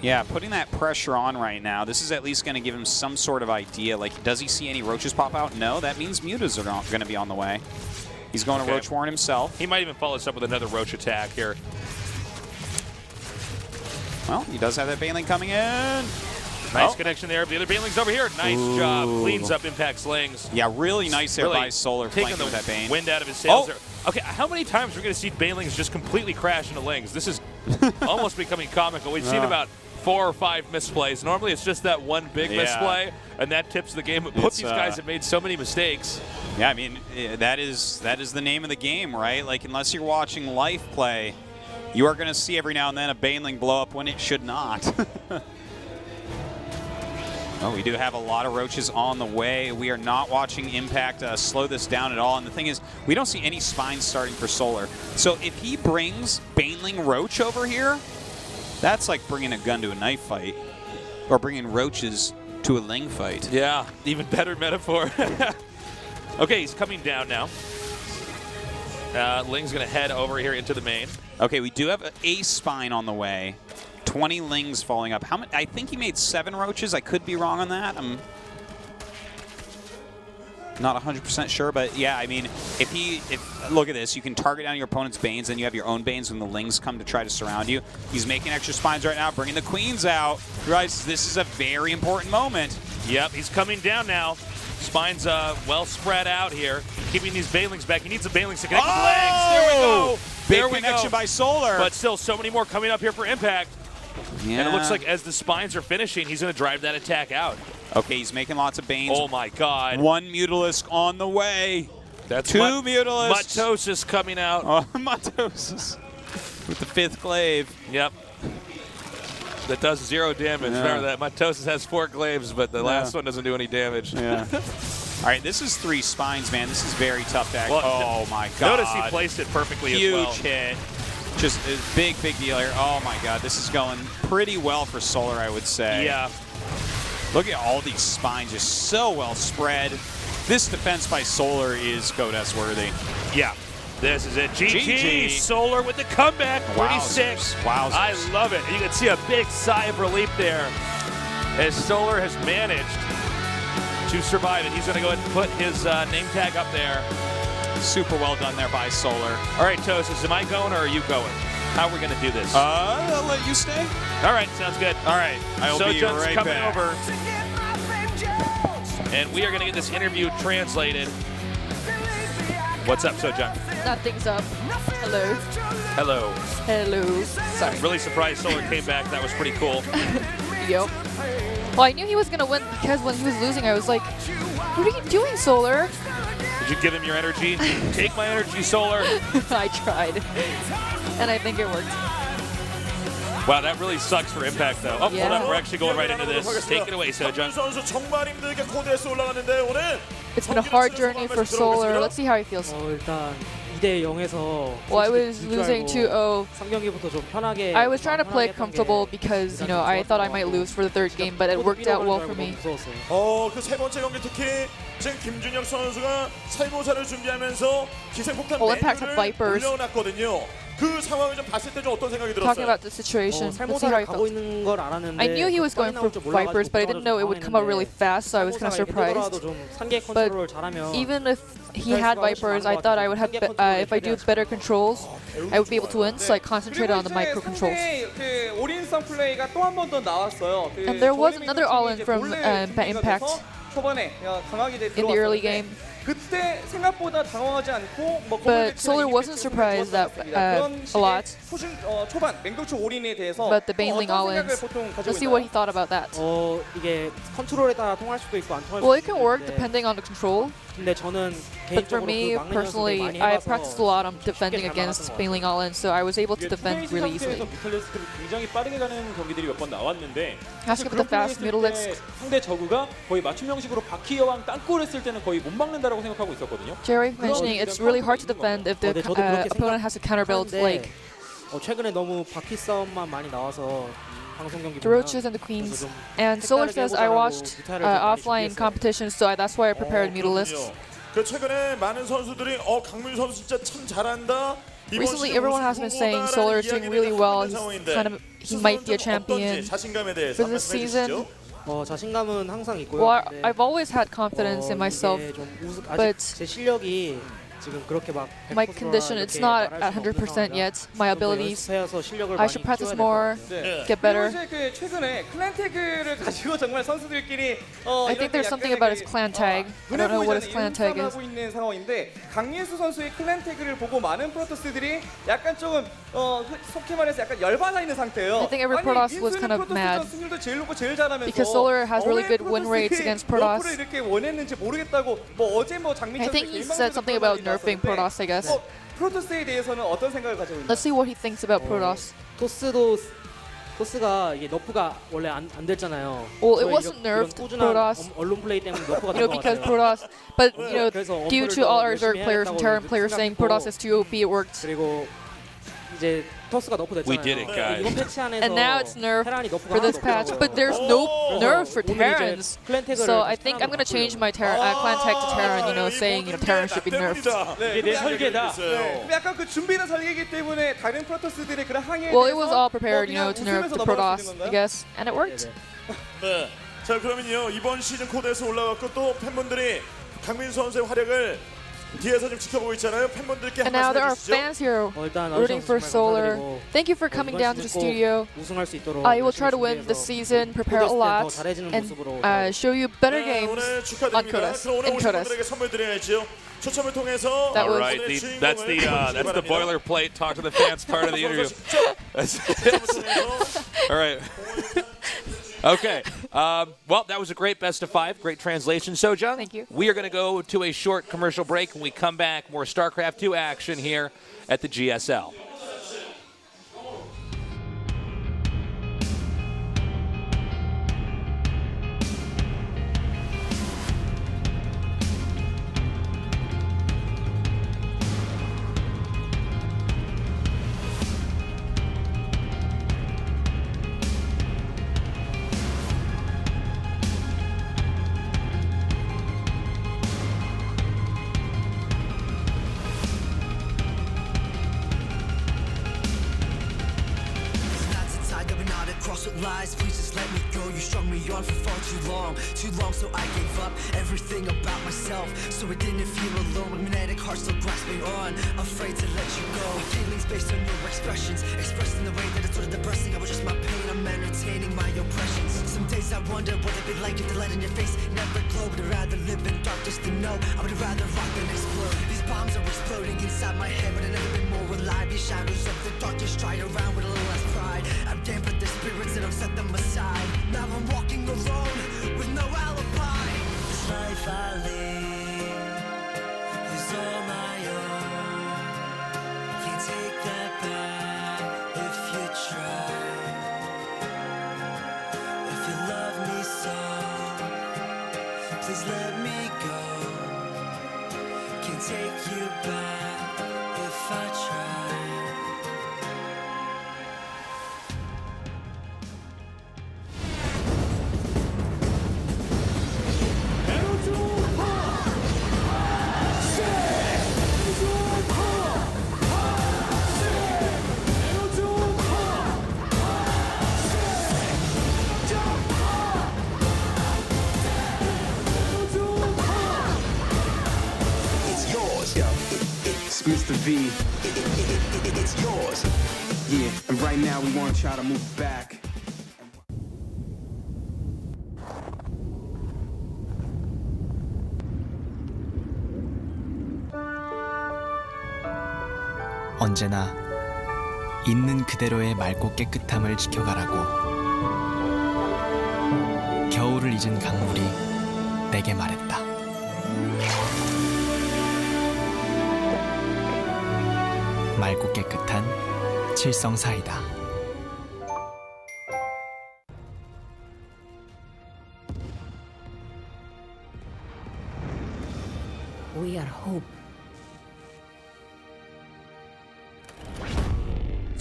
[SPEAKER 1] Yeah, putting that pressure on right now, this is at least going to give him some sort of idea. Like, does he see any roaches pop out? No, that means mutas are going to be on the way. He's going to Roach Warren himself.
[SPEAKER 2] He might even follow this up with another Roach attack here.
[SPEAKER 1] Well, he does have that Baneling coming in.
[SPEAKER 2] Nice
[SPEAKER 1] Oh.
[SPEAKER 2] connection there. The other Baneling's over here. Nice job. Cleans up Impact slings.
[SPEAKER 1] Yeah, really nice there
[SPEAKER 2] Really
[SPEAKER 1] by Solar
[SPEAKER 2] taking
[SPEAKER 1] flanking
[SPEAKER 2] the
[SPEAKER 1] with that Bane.
[SPEAKER 2] wind out of his sails
[SPEAKER 1] Oh.
[SPEAKER 2] there. Okay, how many times are we going to see Banelings just completely crash into lings? This is almost becoming comical. We've seen about 4 or 5 misplays. Normally it's just that one big misplay, and that tips the game. But both
[SPEAKER 1] It's,
[SPEAKER 2] these guys have made so many mistakes.
[SPEAKER 1] Yeah, I mean, that is the name of the game, right? Like, unless you're watching life play, you are going to see every now and then a Baneling blow up when it should not. Oh, we do have a lot of roaches on the way. We are not watching Impact slow this down at all. And the thing is, we don't see any spines starting for Solar. So if he brings Baneling Roach over here, that's like bringing a gun to a knife fight. Or bringing roaches to a Ling fight.
[SPEAKER 2] Yeah, even better metaphor. Okay, he's coming down now. Ling's going to head over here into the main.
[SPEAKER 1] Okay, we do have a spine on the way. 20 Lings falling up. How many? I think he made 7 roaches. I could be wrong on that. I'm not 100% sure, but yeah, I mean, if look at this, you can target down your opponent's Banes, then you have your own Banes when the Lings come to try to surround you. He's making extra spines right now, bringing the Queens out. Guys, this is a very important moment.
[SPEAKER 2] Yep, he's coming down now. Spines well spread out here, keeping these Banelings back. He needs the Banelings to connect with legs. There we go.
[SPEAKER 1] Big
[SPEAKER 2] There we
[SPEAKER 1] connection
[SPEAKER 2] go.
[SPEAKER 1] by Solar.
[SPEAKER 2] But still, so many more coming up here for Impact.
[SPEAKER 1] yeah.
[SPEAKER 2] And it looks like as the spines are finishing, he's going to drive that attack out.
[SPEAKER 1] Okay, he's making lots of Banes.
[SPEAKER 2] Oh my God.
[SPEAKER 1] 1 Mutalisk on the way.
[SPEAKER 2] That's
[SPEAKER 1] 2 Mutalisks.
[SPEAKER 2] Mitosis coming out.
[SPEAKER 1] Oh, Mitosis with the 5th glaive.
[SPEAKER 2] Yep. That does 0 damage.
[SPEAKER 1] Yeah.
[SPEAKER 2] Remember that. Mitosis has 4 glaives, but the last one doesn't do any damage.
[SPEAKER 1] Yeah. All right, this is 3 spines, man. This is very tough to
[SPEAKER 2] Well,
[SPEAKER 1] oh, my God.
[SPEAKER 2] Notice he placed it perfectly
[SPEAKER 1] Huge
[SPEAKER 2] as well.
[SPEAKER 1] hit. Just a big deal here. Oh, my God. This is going pretty well for Solar, I would say.
[SPEAKER 2] Yeah.
[SPEAKER 1] Look at all these spines just so well spread. This defense by Solar is CodeA worthy.
[SPEAKER 2] Yeah. This is it. GG.
[SPEAKER 1] GG.
[SPEAKER 2] Solar with the comeback. Pretty sick.
[SPEAKER 1] Wowzers.
[SPEAKER 2] I love it. You can see a big sigh of relief there as Solar has managed to survive it. He's going to go ahead and put his name tag up there.
[SPEAKER 1] Super well done there by Solar.
[SPEAKER 2] All right, Tosis, am I going or are you going? How are we going to do this?
[SPEAKER 1] I'll let you stay.
[SPEAKER 2] All right, sounds good.
[SPEAKER 1] All right, I'll be
[SPEAKER 2] Sojourn's
[SPEAKER 1] right
[SPEAKER 2] coming
[SPEAKER 1] back.
[SPEAKER 2] over, and we are going to get this interview translated. What's up, Sojourn?
[SPEAKER 4] Nothing's up. Hello.
[SPEAKER 2] Hello.
[SPEAKER 4] Hello. Sorry.
[SPEAKER 2] Really surprised Solar came back. That was pretty cool.
[SPEAKER 4] Yep. Well, I knew he was gonna win because when he was losing, I was like, "What are you doing, Solar?"
[SPEAKER 2] Did you give him your energy? Take my energy, Solar.
[SPEAKER 4] I tried, and I think it worked.
[SPEAKER 2] Wow, that really sucks for Impact, though. Oh,
[SPEAKER 4] Yeah.
[SPEAKER 2] hold on. We're actually going right into this. Take it away, Sojourn.
[SPEAKER 5] 선수 정말 힘들게 코드에서 올라가는데 오늘
[SPEAKER 4] It's been a hard journey for Solar. Let's see how he feels.
[SPEAKER 6] 일단 2대 0에서
[SPEAKER 4] Well, I was losing 2-0.
[SPEAKER 6] 3경기부터 좀 편하게
[SPEAKER 4] I was trying to play comfortable because, you know, I thought I might lose for the third game, but it worked out well for me.
[SPEAKER 5] 그 세 번째 경기 특히 지금 김준혁 선수가 살모사를 준비하면서 기생폭탄
[SPEAKER 4] Impact had
[SPEAKER 5] 메뉴를
[SPEAKER 4] Vipers.
[SPEAKER 5] 올려놨거든요. 그 상황을 좀 봤을 때 좀 어떤 생각이
[SPEAKER 4] Talking
[SPEAKER 5] 들었어요?
[SPEAKER 4] about the situation, let's see how he
[SPEAKER 6] 가고
[SPEAKER 4] felt.
[SPEAKER 6] 있는 걸 알았는데
[SPEAKER 4] I knew he was going for Vipers, but I didn't know it would come out really fast, so I was kind of surprised.
[SPEAKER 6] 좀 상계 컨트롤 잘하면
[SPEAKER 4] Even if he had Vipers, I thought I would have, if I do better controls, I would be able to win, so I concentrated on the micro controls.
[SPEAKER 7] 그 올인성 플레이가 또 한 번 더 나왔어요. 그
[SPEAKER 4] And there was
[SPEAKER 7] 조혜민
[SPEAKER 4] another all-in
[SPEAKER 7] 선수가
[SPEAKER 4] from
[SPEAKER 7] 이제 몰래
[SPEAKER 4] Impact
[SPEAKER 7] 초반에 강하게
[SPEAKER 4] in the early game.
[SPEAKER 7] 그때 생각보다 당황하지 않고 뭐
[SPEAKER 4] But Solar wasn't surprised that a lot.
[SPEAKER 7] 초반 맹독초 올인에 대해서
[SPEAKER 4] But the Baneling all-ins, let's see what he thought about that.
[SPEAKER 6] 이게 컨트롤에 따라 통할 수도 있고 안 통할 수도
[SPEAKER 4] Well, it can work
[SPEAKER 6] 있는데
[SPEAKER 4] depending on the control.
[SPEAKER 6] 근데 저는
[SPEAKER 4] But for
[SPEAKER 6] 개인적으로
[SPEAKER 4] me,
[SPEAKER 6] 그 막는 연습을
[SPEAKER 4] personally,
[SPEAKER 6] 많이
[SPEAKER 4] I
[SPEAKER 6] 해봐서
[SPEAKER 4] practiced a lot on defending against Baneling all-in, so I was able to defend really easily.
[SPEAKER 8] 뮤탈리스크를 굉장히 빠르게 가는 경기들이 몇 번 나왔는데
[SPEAKER 4] Asking about the fast Mutalisk.
[SPEAKER 8] 상대 저그가 거의 맞춤 형식으로 바퀴 여왕 땅골 했을 때는 거의 못 막는다라고 생각하고 있었거든요.
[SPEAKER 4] Jerry mentioning it's really hard to defend if the opponent has a counter build like
[SPEAKER 6] 최근에 너무 바퀴 싸움만 많이 나와서 방송 경기
[SPEAKER 4] the Roaches and the Queens. And Solar says I watched offline competitions, so that's why I prepared Mutalisks.
[SPEAKER 5] 그 최근에 많은 선수들이 강민 선수 진짜 참 잘한다.
[SPEAKER 4] Recently, everyone has been saying Solar is doing really well. He might be a champion for this season.
[SPEAKER 6] 자신감은 항상 있고요.
[SPEAKER 4] Well, I've always had confidence in myself, but
[SPEAKER 6] 제 실력이 지금 그렇게 막
[SPEAKER 4] my condition, it's not at 100% yet. My abilities, I should practice more, get better.
[SPEAKER 7] 그 최근에 클랜 태그를 가지고 정말 선수들끼리
[SPEAKER 4] I think there's something about his clan tag. I don't know what his clan tag is.
[SPEAKER 7] 하고 있는 상황인데 강민수 선수의 클랜 태그를 보고 많은 프로토스들이 약간 조금 속히 말해서 약간 열받아 있는 상태예요.
[SPEAKER 4] I think every Protoss was kind of mad
[SPEAKER 7] 승률도 제일 높고 제일 잘하면서
[SPEAKER 4] because Solar has really good win rates against Protoss.
[SPEAKER 7] 이렇게 원했는지 모르겠다고 뭐 어제 뭐 장민철
[SPEAKER 4] I think he said something about nerfing Protoss, I guess.
[SPEAKER 7] 프로토스에 대해서는 어떤 생각을 가지고 있나요?
[SPEAKER 4] Let's see what he thinks about Protoss.
[SPEAKER 6] 토스가 이게 너프가 원래 안 됐잖아요.
[SPEAKER 4] Well, it wasn't nerfed, Protoss.
[SPEAKER 6] 언론 플레이 때문에 너프가
[SPEAKER 4] You know, because Protoss, but you know, due to all our Zerg players and Terran players saying Protoss is too OP, it worked.
[SPEAKER 6] 그리고 이제 토스가 너프 됐잖아요.
[SPEAKER 2] We did it, guys.
[SPEAKER 6] 이번 패치 안에서
[SPEAKER 4] And now it's nerfed
[SPEAKER 6] 테란이 너프가
[SPEAKER 4] for this
[SPEAKER 6] 하나도
[SPEAKER 4] patch,
[SPEAKER 6] 없더라고요.
[SPEAKER 4] but there's no nerfs for
[SPEAKER 6] 오늘 이제
[SPEAKER 4] Terrans.
[SPEAKER 6] 클랜 태그를
[SPEAKER 4] So I think I'm gonna change my clan tag to Terran, you know, saying, you know, Terran should be nerfed.
[SPEAKER 5] 이게
[SPEAKER 8] 내 설계다.
[SPEAKER 7] 근데 약간 그 준비된 설계이기 때문에 다른 프로토스들의 그런 항해에
[SPEAKER 4] Well, it was
[SPEAKER 7] 대해서
[SPEAKER 4] all prepared, you know, to nerf
[SPEAKER 7] 웃으면서
[SPEAKER 4] the
[SPEAKER 7] 넘어갈 수
[SPEAKER 4] Protoss,
[SPEAKER 7] 있는
[SPEAKER 4] I
[SPEAKER 7] 건가요?
[SPEAKER 4] guess, and it worked.
[SPEAKER 5] 네. 자 그러면요 이번 시즌 코드에서 올라왔고 또 팬분들이 강민 선수의 활약을 뒤에서 좀 지켜보고 있잖아요. 팬분들께
[SPEAKER 4] And
[SPEAKER 5] 한
[SPEAKER 4] now there
[SPEAKER 5] 말씀
[SPEAKER 4] are
[SPEAKER 5] 해주시죠.
[SPEAKER 4] fans here
[SPEAKER 6] 일단
[SPEAKER 4] rooting for
[SPEAKER 6] 정말
[SPEAKER 4] Solar.
[SPEAKER 6] 감사드리고
[SPEAKER 4] Thank you for coming down to the studio.
[SPEAKER 6] 우승할 수 있도록
[SPEAKER 4] I will try to win
[SPEAKER 6] 열심히
[SPEAKER 4] this
[SPEAKER 6] 준비해서
[SPEAKER 4] season, prepare a
[SPEAKER 6] 코데스 때는
[SPEAKER 4] lot,
[SPEAKER 6] 더 잘해지는
[SPEAKER 4] and
[SPEAKER 6] 모습으로
[SPEAKER 4] show you better
[SPEAKER 5] 네,
[SPEAKER 4] games
[SPEAKER 5] 오늘
[SPEAKER 4] on
[SPEAKER 5] 축하드립니다.
[SPEAKER 4] CodeA.
[SPEAKER 5] 그럼 오늘
[SPEAKER 4] In
[SPEAKER 5] 오신
[SPEAKER 4] CodeA.
[SPEAKER 5] 분들에게 선물 드려야지요. 추첨을 통해서
[SPEAKER 4] That
[SPEAKER 2] All
[SPEAKER 4] was-
[SPEAKER 2] right, that's the boilerplate talk to the fans part of the interview. All right. Okay. Well, that was a great best of 5. Great translation, Sojung.
[SPEAKER 4] Thank you.
[SPEAKER 2] We are going to go to a short commercial break. When we come back, more StarCraft 2 action here at the GSL.
[SPEAKER 9] with lies, please just let me go. You strung me on for far too long, so I gave up everything about myself, so I didn't feel alone. My magnetic heart still grasping on, afraid to let you go. Feelings based on your expressions, expressed in the way that it's sort of depressing. I was just my pain, I'm entertaining my oppressions. Some days I wonder what it'd be like if the light in your face never glowed. I'd rather live in dark just to know I would rather rock than explode. These bombs are exploding inside my head, but I've never been more alive. These shadows of the dark just stride around with a little less pride. I've dampened the spirits and I've set them aside. Now I'm walking alone with no alibi. This life I live is all my own. Can't take that back if you try. If you love me so, please let me go. Can't take you back if I try.
[SPEAKER 10] Excuse the V. It's yours. Yeah, and right now we want to try to move back.
[SPEAKER 11] 언제나 있는 그대로의 맑고 깨끗함을 지켜가라고. 겨울을 잊은 강물이 내게 말했다. 맑고 깨끗한 칠성 사이다.
[SPEAKER 12] We are hope.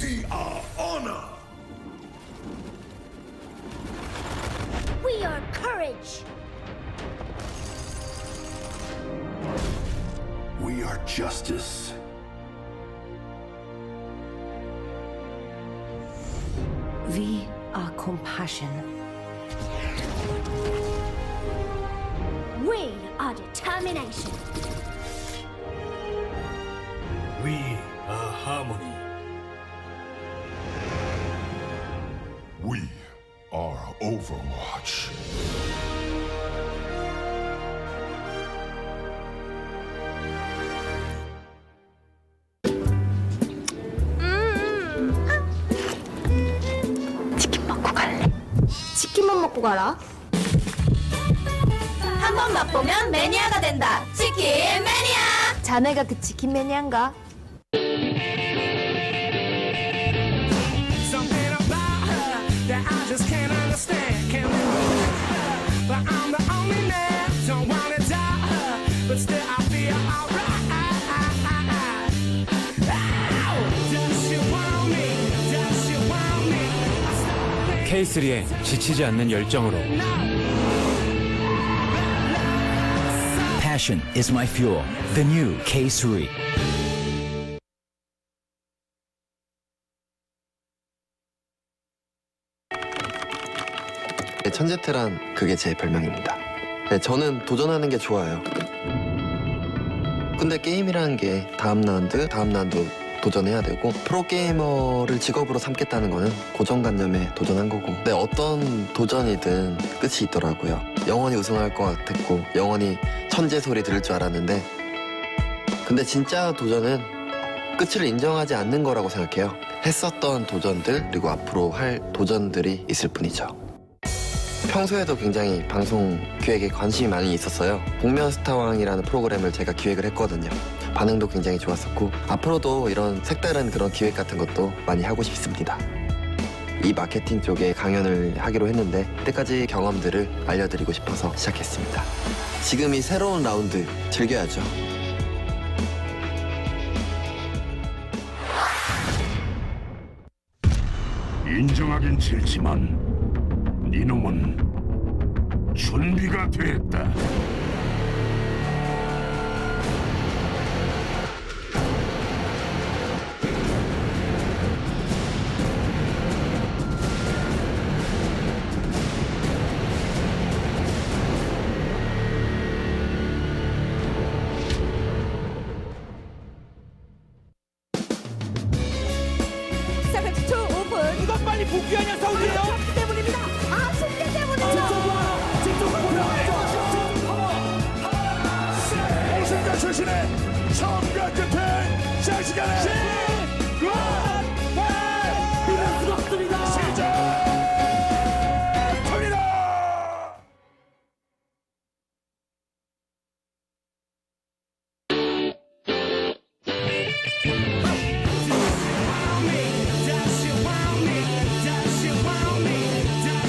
[SPEAKER 13] We are honor.
[SPEAKER 14] We are courage.
[SPEAKER 13] We are justice.
[SPEAKER 12] We are compassion.
[SPEAKER 14] We are determination.
[SPEAKER 13] We are harmony. We are Overwatch.
[SPEAKER 14] 치킨 먹고 갈래? 치킨만 먹고 가라. 한 번 맛보면 매니아가 된다. 치킨 매니아. 자네가 그 치킨 매니아인가?
[SPEAKER 15] Something about her that I just can't understand. Can't remove her, but I'm the only man. Don't wanna doubt her, but still I feel alright. Does she want me? Does she want me?
[SPEAKER 16] K3의 지치지 않는 열정으로.
[SPEAKER 17] Passion is my fuel. The new K3.
[SPEAKER 18] 천재테란 그게 제 별명입니다. 네, 저는 도전하는 게 좋아요. 근데 게임이라는 게 다음 라운드 도전해야 되고, 프로게이머를 직업으로 삼겠다는 거는 고정관념에 도전한 거고, 네, 어떤 도전이든 끝이 있더라고요. 영원히 우승할 것 같았고 영원히 천재 소리 들을 줄 알았는데, 근데 진짜 도전은 끝을 인정하지 않는 거라고 생각해요. 했었던 도전들 그리고 앞으로 할 도전들이 있을 뿐이죠. 평소에도 굉장히 방송 기획에 관심이 많이 있었어요. 복면 스타왕이라는 프로그램을 제가 기획을 했거든요. 반응도 굉장히 좋았었고, 앞으로도 이런 색다른 그런 기획 같은 것도 많이 하고 싶습니다. 이 마케팅 쪽에 강연을 하기로 했는데 그때까지 경험들을 알려드리고 싶어서 시작했습니다. 지금 이 새로운 라운드 즐겨야죠.
[SPEAKER 13] 인정하긴 싫지만 이놈은 준비가 됐다.
[SPEAKER 15] 속기 때문입니다. 아, 속기 때문입니다.
[SPEAKER 5] 오승자 출신의 처음과 끝에 샤시간에
[SPEAKER 15] 이럴 수가 없습니다.
[SPEAKER 5] 시작합니다.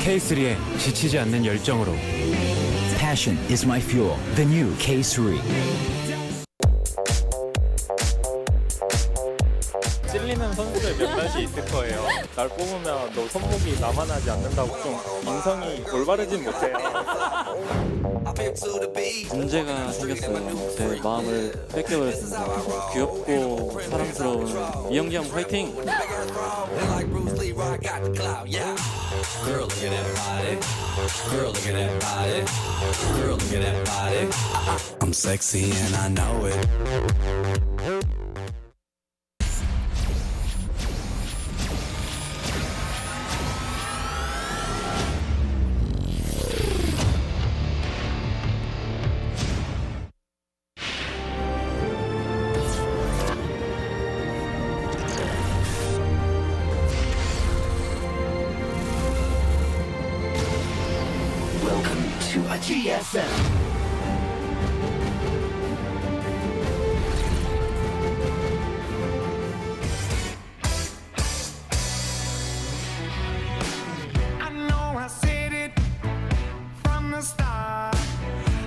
[SPEAKER 16] K3의 지치지 않는 열정으로
[SPEAKER 17] Passion is my fuel. The new K3.
[SPEAKER 19] 찔리는 선수들 몇몇이 있을 거예요. 날 뽑으면 너 손목이 나만하지 않는다고 좀 인성이 올바르진 못해요.
[SPEAKER 20] 문제가 생겼어요. 제 마음을 뺏겨버렸습니다. 귀엽고 사랑스러운 이영기 형 화이팅!
[SPEAKER 9] Girl, look at that body. Girl, look at that body. Girl, look at that body. I'm sexy and I know it.
[SPEAKER 15] Welcome to a GSL. I know I said it from the start.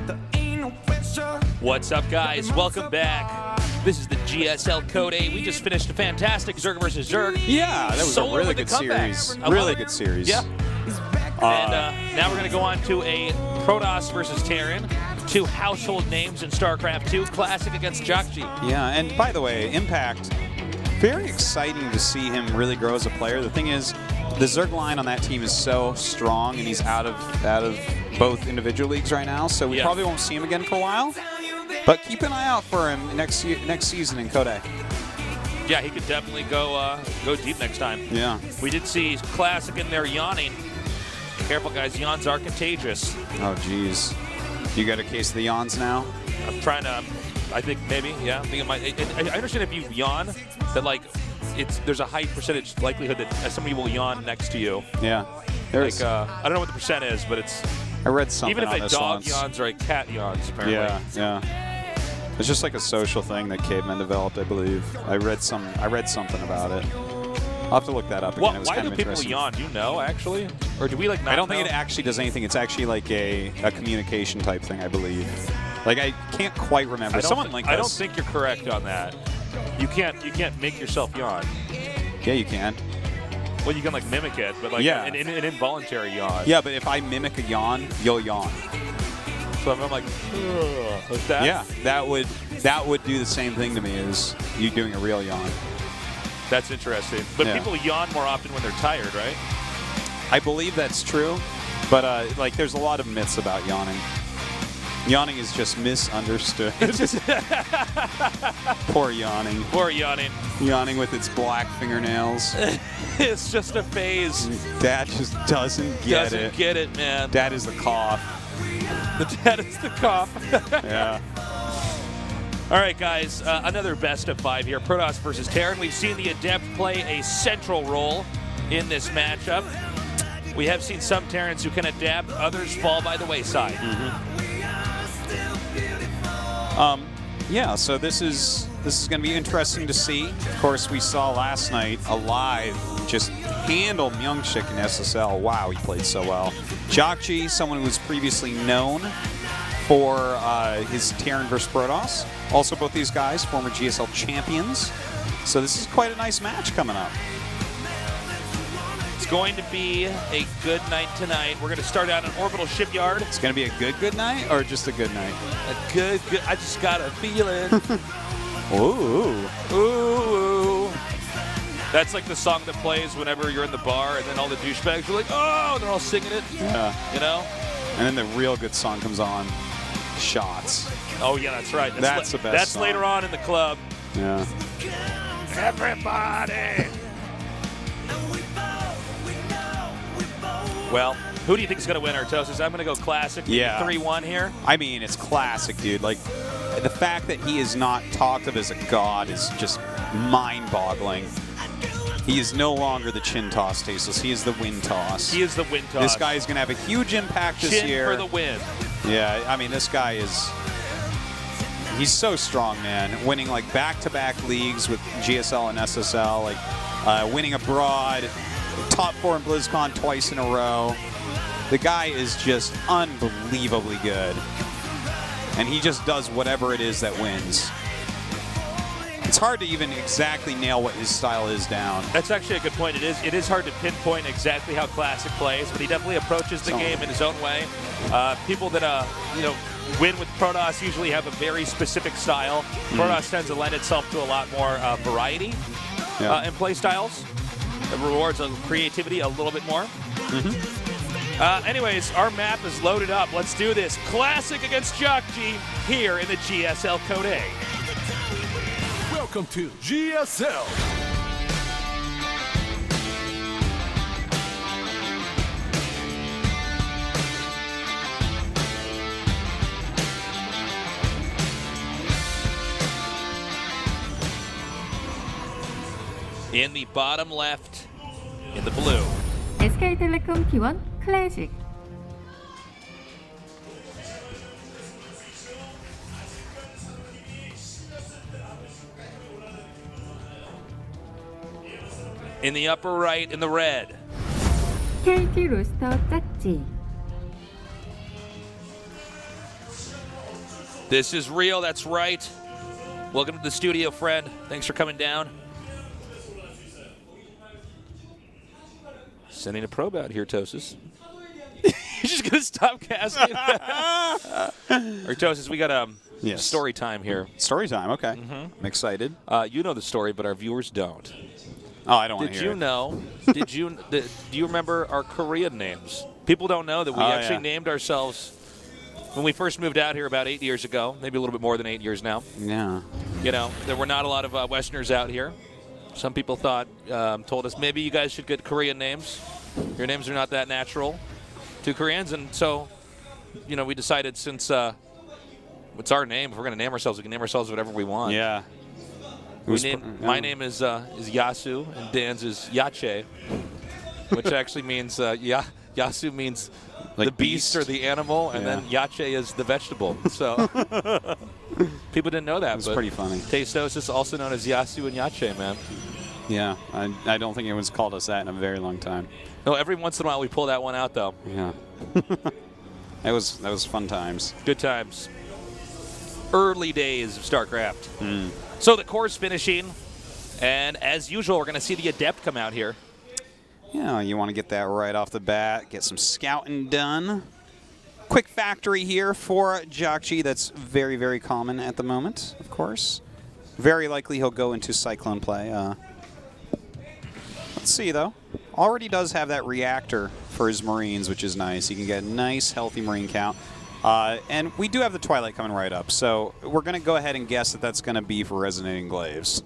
[SPEAKER 15] There ain't no pressure.
[SPEAKER 2] What's up, guys? Welcome back. This is the GSL CodeA. We just finished a fantastic Zerg versus Zerg.
[SPEAKER 1] Yeah, that was
[SPEAKER 2] Solar
[SPEAKER 1] a really
[SPEAKER 2] with
[SPEAKER 1] good
[SPEAKER 2] comeback.
[SPEAKER 1] series.
[SPEAKER 2] I
[SPEAKER 1] Really
[SPEAKER 2] love it.
[SPEAKER 1] good series.
[SPEAKER 2] Yeah. And now we're going to go on to a Protoss versus Terran. Two household names in StarCraft 2. Classic against Jakji.
[SPEAKER 1] Yeah, and by the way, Impact, very exciting to see him really grow as a player. The thing is, the Zerg line on that team is so strong, and he's out of both individual leagues right now, so we probably won't see him again for a while. But keep an eye out for him next season in CodeA.
[SPEAKER 2] Yeah, he could definitely go deep next time.
[SPEAKER 1] Yeah.
[SPEAKER 2] We did see Classic in there yawning. Careful, guys. Yawns are contagious.
[SPEAKER 1] Oh, geez. You got a case of the yawns now?
[SPEAKER 2] I'm trying to. I think maybe. Yeah. I think it might. I understand if you yawn, that like there's a high percentage likelihood that somebody will yawn next to you.
[SPEAKER 1] Yeah. There's.
[SPEAKER 2] I don't know what the percent is, but it's.
[SPEAKER 1] I read something
[SPEAKER 2] even if
[SPEAKER 1] on
[SPEAKER 2] a
[SPEAKER 1] this
[SPEAKER 2] dog
[SPEAKER 1] once.
[SPEAKER 2] yawns or a cat yawns, apparently.
[SPEAKER 1] Yeah, yeah. It's just like a social thing that cavemen developed, I believe. I read something about it. I'll have to look that up again. It was
[SPEAKER 2] Why
[SPEAKER 1] kind
[SPEAKER 2] do
[SPEAKER 1] of
[SPEAKER 2] people
[SPEAKER 1] interesting.
[SPEAKER 2] yawn? Do you know, actually? Or do we, like, not
[SPEAKER 1] I don't think
[SPEAKER 2] know?
[SPEAKER 1] it actually does anything. It's actually like a communication type thing, I believe. Like, I can't quite remember. Someone linked
[SPEAKER 2] I don't
[SPEAKER 1] this.
[SPEAKER 2] think you're correct on that. You can't make yourself yawn.
[SPEAKER 1] Yeah, you can.
[SPEAKER 2] Well, you can, like, mimic it, but, like,
[SPEAKER 1] Yeah.
[SPEAKER 2] an involuntary yawn.
[SPEAKER 1] Yeah, but if I mimic a yawn, you'll yawn.
[SPEAKER 2] So if I'm like, ugh, like that?
[SPEAKER 1] Yeah, that would do the same thing to me as you doing a real yawn.
[SPEAKER 2] That's interesting. But
[SPEAKER 1] Yeah.
[SPEAKER 2] people yawn more often when they're tired, right?
[SPEAKER 1] I believe that's true, but like there's a lot of myths about yawning. Yawning is just misunderstood. Poor yawning.
[SPEAKER 2] Poor yawning.
[SPEAKER 1] Yawning with its black fingernails.
[SPEAKER 2] It's just a phase.
[SPEAKER 1] Dad just doesn't get it.
[SPEAKER 2] Doesn't get it, man.
[SPEAKER 1] Dad is the cough.
[SPEAKER 2] That is the cough.
[SPEAKER 1] Yeah.
[SPEAKER 2] All right, guys, another best of 5 here. Protoss versus Terran. We've seen the Adept play a central role in this matchup. We have seen some Terrans who can adapt, others fall by the wayside.
[SPEAKER 1] Yeah, so this is going to be interesting to see. Of course, we saw last night Alive just handle Myungshik in SSL. Wow, he played so well. Jakji, someone who was previously known for his Terran versus Protoss. Also, both these guys, former GSL champions. So this is quite a nice match coming up.
[SPEAKER 2] It's going to be a good night tonight. We're going to start out in Orbital Shipyard.
[SPEAKER 1] It's going to be a good night or just a good night?
[SPEAKER 2] A good, I just got a feeling.
[SPEAKER 1] Ooh.
[SPEAKER 2] Ooh. That's like the song that plays whenever you're in the bar and then all the douchebags are like, oh, and they're all singing it.
[SPEAKER 1] Yeah.
[SPEAKER 2] You know?
[SPEAKER 1] And then the real good song comes on. Shots.
[SPEAKER 2] Oh, yeah, that's right.
[SPEAKER 1] That's the best
[SPEAKER 2] That's
[SPEAKER 1] song.
[SPEAKER 2] later on in the club.
[SPEAKER 1] Yeah.
[SPEAKER 2] Everybody. Well, who do you think is going to win, Artosis? I'm going to go classic.
[SPEAKER 1] Yeah.
[SPEAKER 2] 3-1 here.
[SPEAKER 1] I mean, it's classic, dude. Like, the fact that he is not talked of as a god is just mind-boggling. He is no longer the chin toss, Tasteless. He is the win toss.
[SPEAKER 2] He is the win toss.
[SPEAKER 1] This guy is going to have a huge impact this
[SPEAKER 2] Chin
[SPEAKER 1] year.
[SPEAKER 2] for the win.
[SPEAKER 1] Yeah, I mean, this guy is... He's so strong, man. Winning, like, back-to-back leagues with GSL and SSL. Like, winning abroad. Top 4 in BlizzCon twice in a row. The guy is just unbelievably good. And he just does whatever it is that wins. It's hard to even exactly nail what his style is down.
[SPEAKER 2] That's actually a good point. It is hard to pinpoint exactly how Classic plays, but he definitely approaches the game in his own way. People that win with Protoss usually have a very specific style. Protoss tends to lend itself to a lot more variety in play styles. It rewards creativity a little bit more. Anyways, our map is loaded up. Let's do this. Classic against Jockji here in the GSL CodeA.
[SPEAKER 15] Welcome to GSL.
[SPEAKER 2] In the bottom left, in the blue.
[SPEAKER 3] SK텔레콤 T1 클래식.
[SPEAKER 2] In the upper right, in the red.
[SPEAKER 3] KT 로스터 짝지.
[SPEAKER 2] This is real, that's right. Welcome to the studio, friend. Thanks for coming down. Sending a probe out here, Tosis. You're just going to stop casting? Tosis, we got story time here.
[SPEAKER 1] Story time, okay. I'm excited.
[SPEAKER 2] You know the story, but our viewers don't.
[SPEAKER 1] Oh, I don't want to hear it.
[SPEAKER 2] Do you remember our Korean names? People don't know that we actually named ourselves when we first moved out here about 8 years ago, maybe a little bit more than 8 years now.
[SPEAKER 1] Yeah.
[SPEAKER 2] You know, there were not a lot of Westerners out here. Some people told us maybe you guys should get Korean names. Your names are not that natural to Koreans. And so, we decided since it's our name, if we're going to name ourselves, we can name ourselves whatever we want.
[SPEAKER 1] Yeah.
[SPEAKER 2] My name is Yasu, and Dan's is Yache, which actually means, Yasu means like the beast or the animal, and then Yache is the vegetable. So people didn't know that.
[SPEAKER 1] It's pretty funny.
[SPEAKER 2] Tastosis, also known as Yasu and Yache, man.
[SPEAKER 1] Yeah, I don't think anyone's called us that in a very long time.
[SPEAKER 2] No, every once in a while we pull that one out, though.
[SPEAKER 1] Yeah. That was fun times.
[SPEAKER 2] Good times. Early days of StarCraft. So the core's finishing, and as usual, we're going to see the Adept come out here.
[SPEAKER 1] Yeah, you want to get that right off the bat, get some scouting done. Quick factory here for Jockji. That's very, very common at the moment, of course. Very likely he'll go into Cyclone play. Let's see, though. Already does have that reactor for his Marines, which is nice. He can get a nice, healthy Marine count. And we do have the Twilight coming right up, so we're going to go ahead and guess that that's going to be for Resonating Glaives.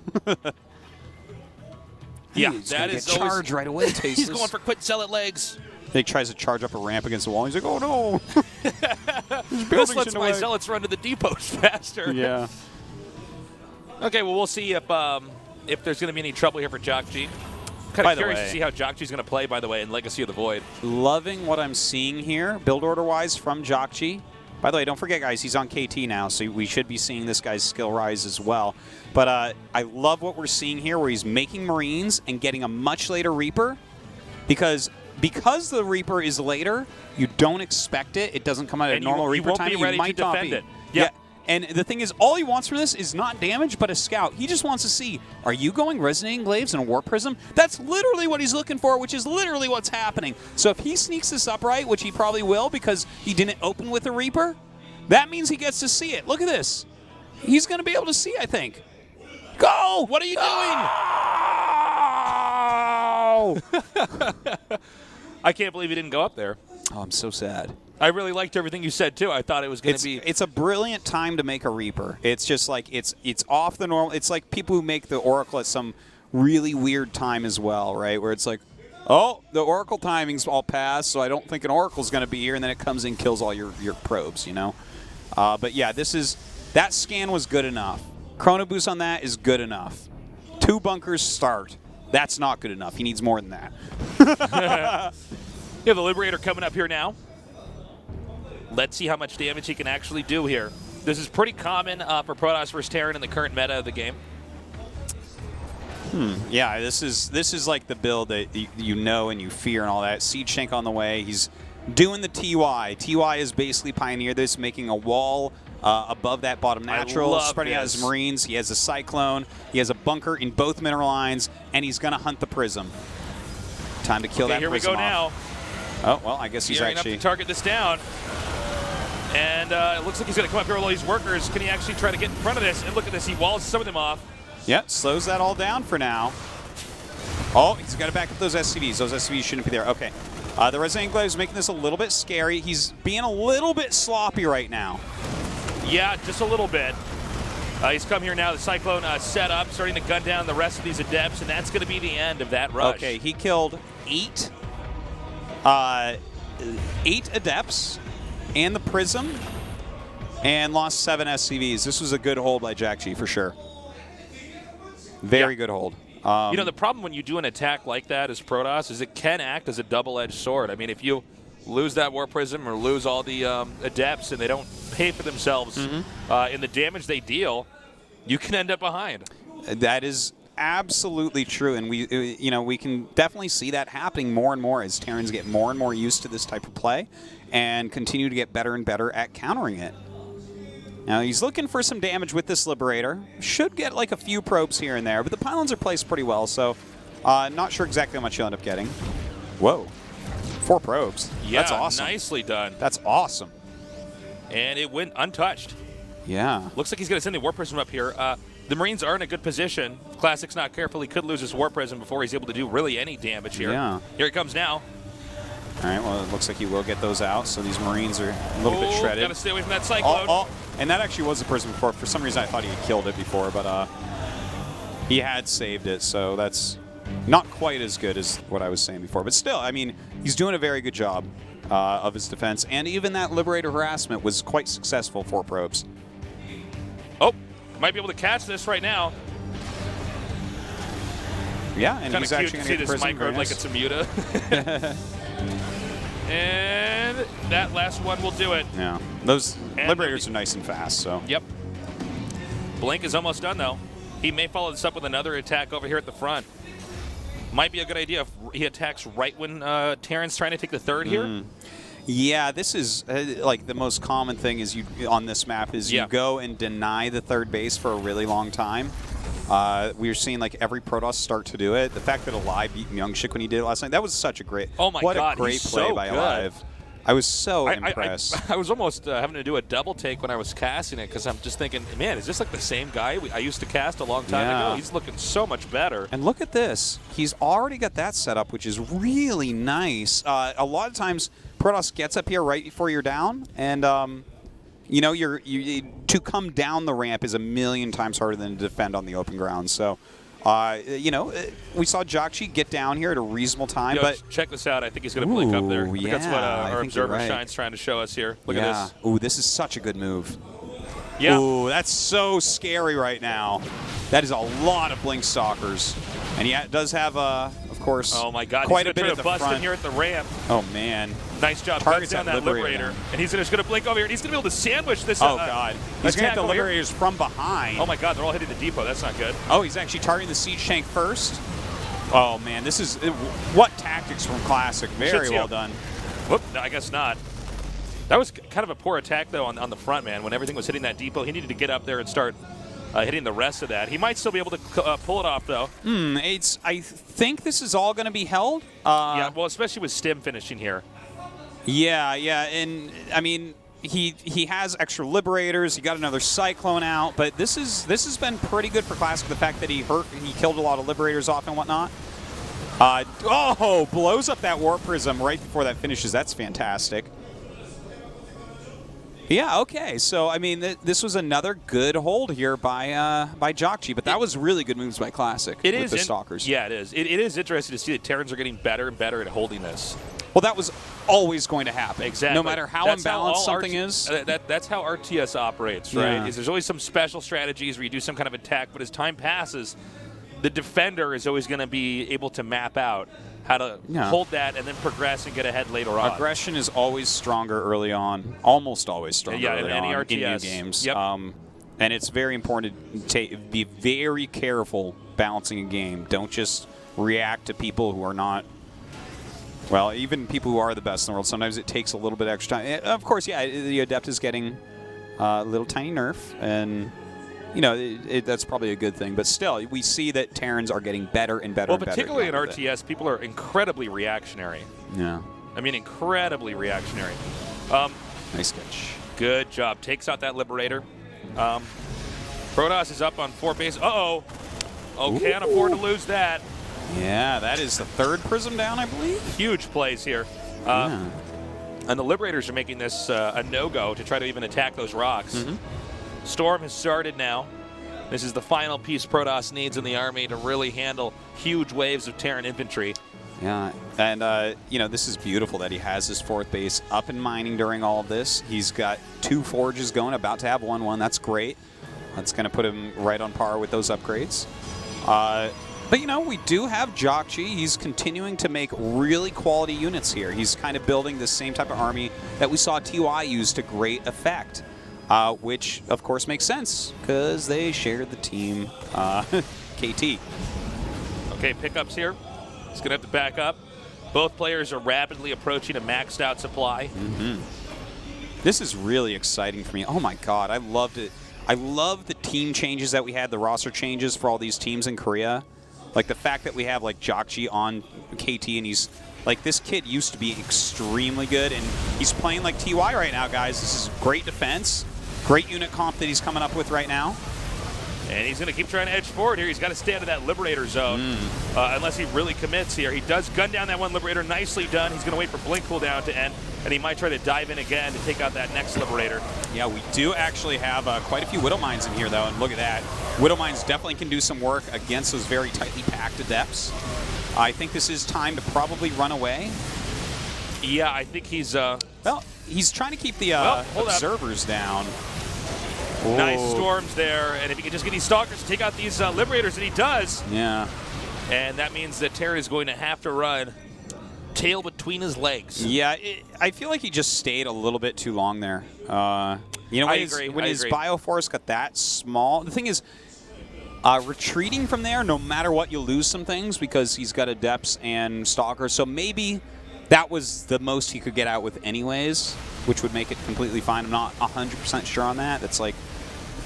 [SPEAKER 2] Yeah,
[SPEAKER 1] he's
[SPEAKER 2] that is
[SPEAKER 1] get charged right away.
[SPEAKER 2] He's going for quit, sell it legs.
[SPEAKER 1] He tries to charge up a ramp against the wall. He's like, oh no!
[SPEAKER 2] This lets my zealots run to the depots faster.
[SPEAKER 1] Yeah.
[SPEAKER 2] Okay, well, we'll see if there's going to be any trouble here for Jockji. Kind of curious to see how Jockji's going to play, by the way, in Legacy of the Void. Loving
[SPEAKER 1] what I'm seeing here, build order-wise, from Jockji. By the way, don't forget, guys, he's on KT now, so we should be seeing this guy's skill rise as well. But I love what we're seeing here, where he's making Marines and getting a much later Reaper, because the Reaper is later, you don't expect it. It doesn't come out at normal Reaper time.
[SPEAKER 2] You won't be ready to defend it.
[SPEAKER 1] Yeah. And the thing is, all he wants from this is not damage, but a scout. He just wants to see, are you going Resonating Glaives and a Warp Prism? That's literally what he's looking for, which is literally what's happening. So if he sneaks this up right, which he probably will because he didn't open with a Reaper, that means he gets to see it. Look at this. He's going to be able to see, I think. Go! What are you
[SPEAKER 2] doing? I can't believe he didn't go up there.
[SPEAKER 1] Oh, I'm so sad.
[SPEAKER 2] I really liked everything you said, too. I thought it was going to be...
[SPEAKER 1] It's a brilliant time to make a Reaper. It's just like, it's off the normal. It's like people who make the Oracle at some really weird time as well, right? Where it's like, Oh, the Oracle timing's all passed, so I don't think an Oracle's going to be here, and then it comes in, kills all your probes, you know? But yeah, that scan was good enough. Chrono Boost on that is good enough. 2 bunkers start. That's not good enough. He needs more than that.
[SPEAKER 2] Yeah, the Liberator coming up here now. Let's see how much damage he can actually do here. This is pretty common for Protoss versus Terran in the current meta of the game.
[SPEAKER 1] Yeah, this is like the build that you know and you fear and all that. Siege Shank on the way. He's doing the TY. TY is basically pioneered this, making a wall above that bottom natural, spreading out his Marines. He has a Cyclone. He has a bunker in both mineral lines, and he's going to hunt the Prism. Time to kill that
[SPEAKER 2] here
[SPEAKER 1] Prism
[SPEAKER 2] we go now.
[SPEAKER 1] Oh, well, I guess he's
[SPEAKER 2] Gearing
[SPEAKER 1] actually...
[SPEAKER 2] up to target this down. And it looks like he's going to come up here with all these workers. Can he actually try to get in front of this? And look at this. He walls some of them off.
[SPEAKER 1] Yep, slows that all down for now. Oh, he's got to back up those SCVs. Those SCVs shouldn't be there. Okay. The Resident Glaive is making this a little bit scary. He's being a little bit sloppy right now.
[SPEAKER 2] Yeah, just a little bit. He's come here now. The Cyclone set up, starting to gun down the rest of these Adepts, and that's going to be the end of that rush.
[SPEAKER 1] Okay, he killed 8 Adepts and the Prism and lost 7 SCVs. This was a good hold by Jack G for sure. Very good hold.
[SPEAKER 2] You know, the problem when you do an attack like that as Protoss is it can act as a double-edged sword. I mean, if you lose that War Prism or lose all the Adepts and they don't pay for themselves in the damage they deal, you can end up behind.
[SPEAKER 1] That is absolutely true, and we can definitely see that happening more and more as Terrans get more and more used to this type of play and continue to get better and better at countering it. Now he's looking for some damage with this Liberator. Should get like a few probes here and there, but the pylons are placed pretty well, so not sure exactly how much he'll end up getting. Whoa. 4 probes.
[SPEAKER 2] Yeah,
[SPEAKER 1] that's awesome.
[SPEAKER 2] Nicely done.
[SPEAKER 1] That's awesome.
[SPEAKER 2] And it went untouched.
[SPEAKER 1] Yeah.
[SPEAKER 2] Looks like he's going to send the War Prism up here. The Marines are in a good position. Classic's not careful. He could lose his War Prism before he's able to do really any damage here.
[SPEAKER 1] Yeah.
[SPEAKER 2] Here he comes now.
[SPEAKER 1] All right, well, it looks like he will get those out, so these Marines are a little bit shredded.
[SPEAKER 2] Got to stay away from that Cyclone.
[SPEAKER 1] And that actually was a Prism before. For some reason, I thought he had killed it before, but he had saved it, so that's not quite as good as what I was saying before. But still, I mean, he's doing a very good job of his defense, and even that Liberator harassment was quite successful for probes.
[SPEAKER 2] Oh, might be able to catch this right now.
[SPEAKER 1] Yeah, and
[SPEAKER 2] kind
[SPEAKER 1] he's
[SPEAKER 2] of cute
[SPEAKER 1] actually
[SPEAKER 2] to
[SPEAKER 1] going
[SPEAKER 2] see
[SPEAKER 1] to get
[SPEAKER 2] this
[SPEAKER 1] Prism.
[SPEAKER 2] microbe like it's a muta. And that last one will do it.
[SPEAKER 1] Yeah, those Liberators are nice and fast, so.
[SPEAKER 2] Yep. Blink is almost done, though. He may follow this up with another attack over here at the front. Might be a good idea if he attacks right when Terran's trying to take the third here.
[SPEAKER 1] Yeah, this is like the most common thing is on this map is you go and deny the third base for a really long time. We were seeing like every Protoss start to do it. The fact that Alive beat Myungshik when he did it last night, that was such a great, what a great play by Alive. I was so impressed.
[SPEAKER 2] I was almost having to do a double take when I was casting it because I'm just thinking, man, is this like the same guy I used to cast a long time ago? He's looking so much better.
[SPEAKER 1] And look at this. He's already got that set up, which is really nice. A lot of times Protoss gets up here right before you're down, and you know, to come down the ramp is a million times harder than to defend on the open ground. So, you know, we saw Jakshi get down here at a reasonable time. But
[SPEAKER 2] check this out. I think he's going to blink up there. That's what our observer Shine's trying to show us here. Look at this.
[SPEAKER 1] Ooh, this is such a good move.
[SPEAKER 2] Yeah.
[SPEAKER 1] Ooh, that's so scary right now. That is a lot of Blink Stalkers. And he does have, of course,
[SPEAKER 2] oh my God,
[SPEAKER 1] quite
[SPEAKER 2] he's
[SPEAKER 1] a bit
[SPEAKER 2] try
[SPEAKER 1] at
[SPEAKER 2] to
[SPEAKER 1] the
[SPEAKER 2] bust
[SPEAKER 1] front.
[SPEAKER 2] in here at the ramp.
[SPEAKER 1] Oh, man.
[SPEAKER 2] Nice job.
[SPEAKER 1] Targets
[SPEAKER 2] down that Liberator. And he's just going to blink over here. And he's going to be able to sandwich this.
[SPEAKER 1] Oh, God. He's going to hit the Liberators from behind.
[SPEAKER 2] Oh, my God. They're all hitting the depot. That's not good.
[SPEAKER 1] Oh, he's actually targeting the Siege Tank first. Oh, man. This is what tactics from Classic. Very well done.
[SPEAKER 2] Whoop. No, I guess not. That was kind of a poor attack, though, on the front, man. When everything was hitting that depot, he needed to get up there and start hitting the rest of that. He might still be able to pull it off, though.
[SPEAKER 1] I think this is all going to be held.
[SPEAKER 2] Yeah, well, especially with Stim finishing here.
[SPEAKER 1] Yeah, and I mean, he has extra Liberators. He got another Cyclone out, but this has been pretty good for Classic. The fact that he killed a lot of Liberators off and whatnot. Oh, blows up that Warp Prism right before that finishes. That's fantastic. Yeah, okay. So, I mean, this was another good hold here by Jockchi, but that was really good moves by Classic with the Stalkers.
[SPEAKER 2] Yeah, it is. It is interesting to see that Terrans are getting better and better at holding this.
[SPEAKER 1] Well, that was always going to happen.
[SPEAKER 2] Exactly.
[SPEAKER 1] No matter how imbalanced something is.
[SPEAKER 2] That's how RTS operates, right?
[SPEAKER 1] Yeah.
[SPEAKER 2] Is there's always some special strategies where you do some kind of attack, but as time passes, the defender is always going to be able to map out how to hold that and then progress and get ahead later on.
[SPEAKER 1] Aggression is always stronger early on, almost always stronger early
[SPEAKER 2] in
[SPEAKER 1] on
[SPEAKER 2] RTS.
[SPEAKER 1] in new games.
[SPEAKER 2] Yep.
[SPEAKER 1] And it's very important to be very careful balancing a game. Don't just react to people who are not, well, even people who are the best in the world. Sometimes it takes a little bit extra time. Of course, yeah, the Adept is getting a little tiny nerf, and you know, that's probably a good thing. But still, we see that Terrans are getting better and better and better.
[SPEAKER 2] Well, particularly in RTS, people are incredibly reactionary.
[SPEAKER 1] Yeah.
[SPEAKER 2] I mean, incredibly reactionary.
[SPEAKER 1] Nice catch.
[SPEAKER 2] Good job. Takes out that Liberator. Protoss is up on 4 base. Uh-oh. Oh, can't afford to lose that.
[SPEAKER 1] Yeah, that is the 3rd Prism down, I believe.
[SPEAKER 2] Huge plays here. And the Liberators are making this a no-go to try to even attack those rocks. Storm has started now. This is the final piece Protoss needs in the army to really handle huge waves of Terran infantry.
[SPEAKER 1] Yeah, and you know, this is beautiful that he has his 4th base up and mining during all of this. He's got 2 forges going, about to have 1-1. That's great. That's going to put him right on par with those upgrades. But, you know, we do have Jockchi. He's continuing to make really quality units here. He's kind of building the same type of army that we saw TY use to great effect. Which, of course, makes sense, because they shared the team KT.
[SPEAKER 2] Okay, pickups here. He's going to have to back up. Both players are rapidly approaching a maxed out supply.
[SPEAKER 1] This is really exciting for me. Oh, my God. I loved it. I love the team changes that we had, the roster changes for all these teams in Korea. Like, the fact that we have, like, Jockchi on KT, and he's... Like, this kid used to be extremely good, and he's playing like TY right now, guys. This is great defense. Great unit comp that he's coming up with right now.
[SPEAKER 2] And he's going to keep trying to edge forward here. He's got to stay out of that Liberator zone unless he really commits here. He does gun down that one Liberator. Nicely done. He's going to wait for Blink cooldown to end, and he might try to dive in again to take out that next Liberator.
[SPEAKER 1] Yeah, we do actually have quite a few Widow Mines in here, though, and look at that. Widow Mines definitely can do some work against those very tightly packed Adepts. I think this is time to probably run away.
[SPEAKER 2] Yeah, I think he's...
[SPEAKER 1] well, he's trying to keep the observers down.
[SPEAKER 2] Nice storms there, and if he can just get these Stalkers to take out these Liberators, and he does.
[SPEAKER 1] Yeah.
[SPEAKER 2] And that means that Terran is going to have to run tail between his legs.
[SPEAKER 1] Yeah, I feel like he just stayed a little bit too long there. You know, when his Bioforce got that small, the thing is, retreating from there, no matter what, you'll lose some things because he's got Adepts and Stalkers. So maybe that was the most he could get out with anyways, which would make it completely fine. I'm not 100% sure on that. That's like,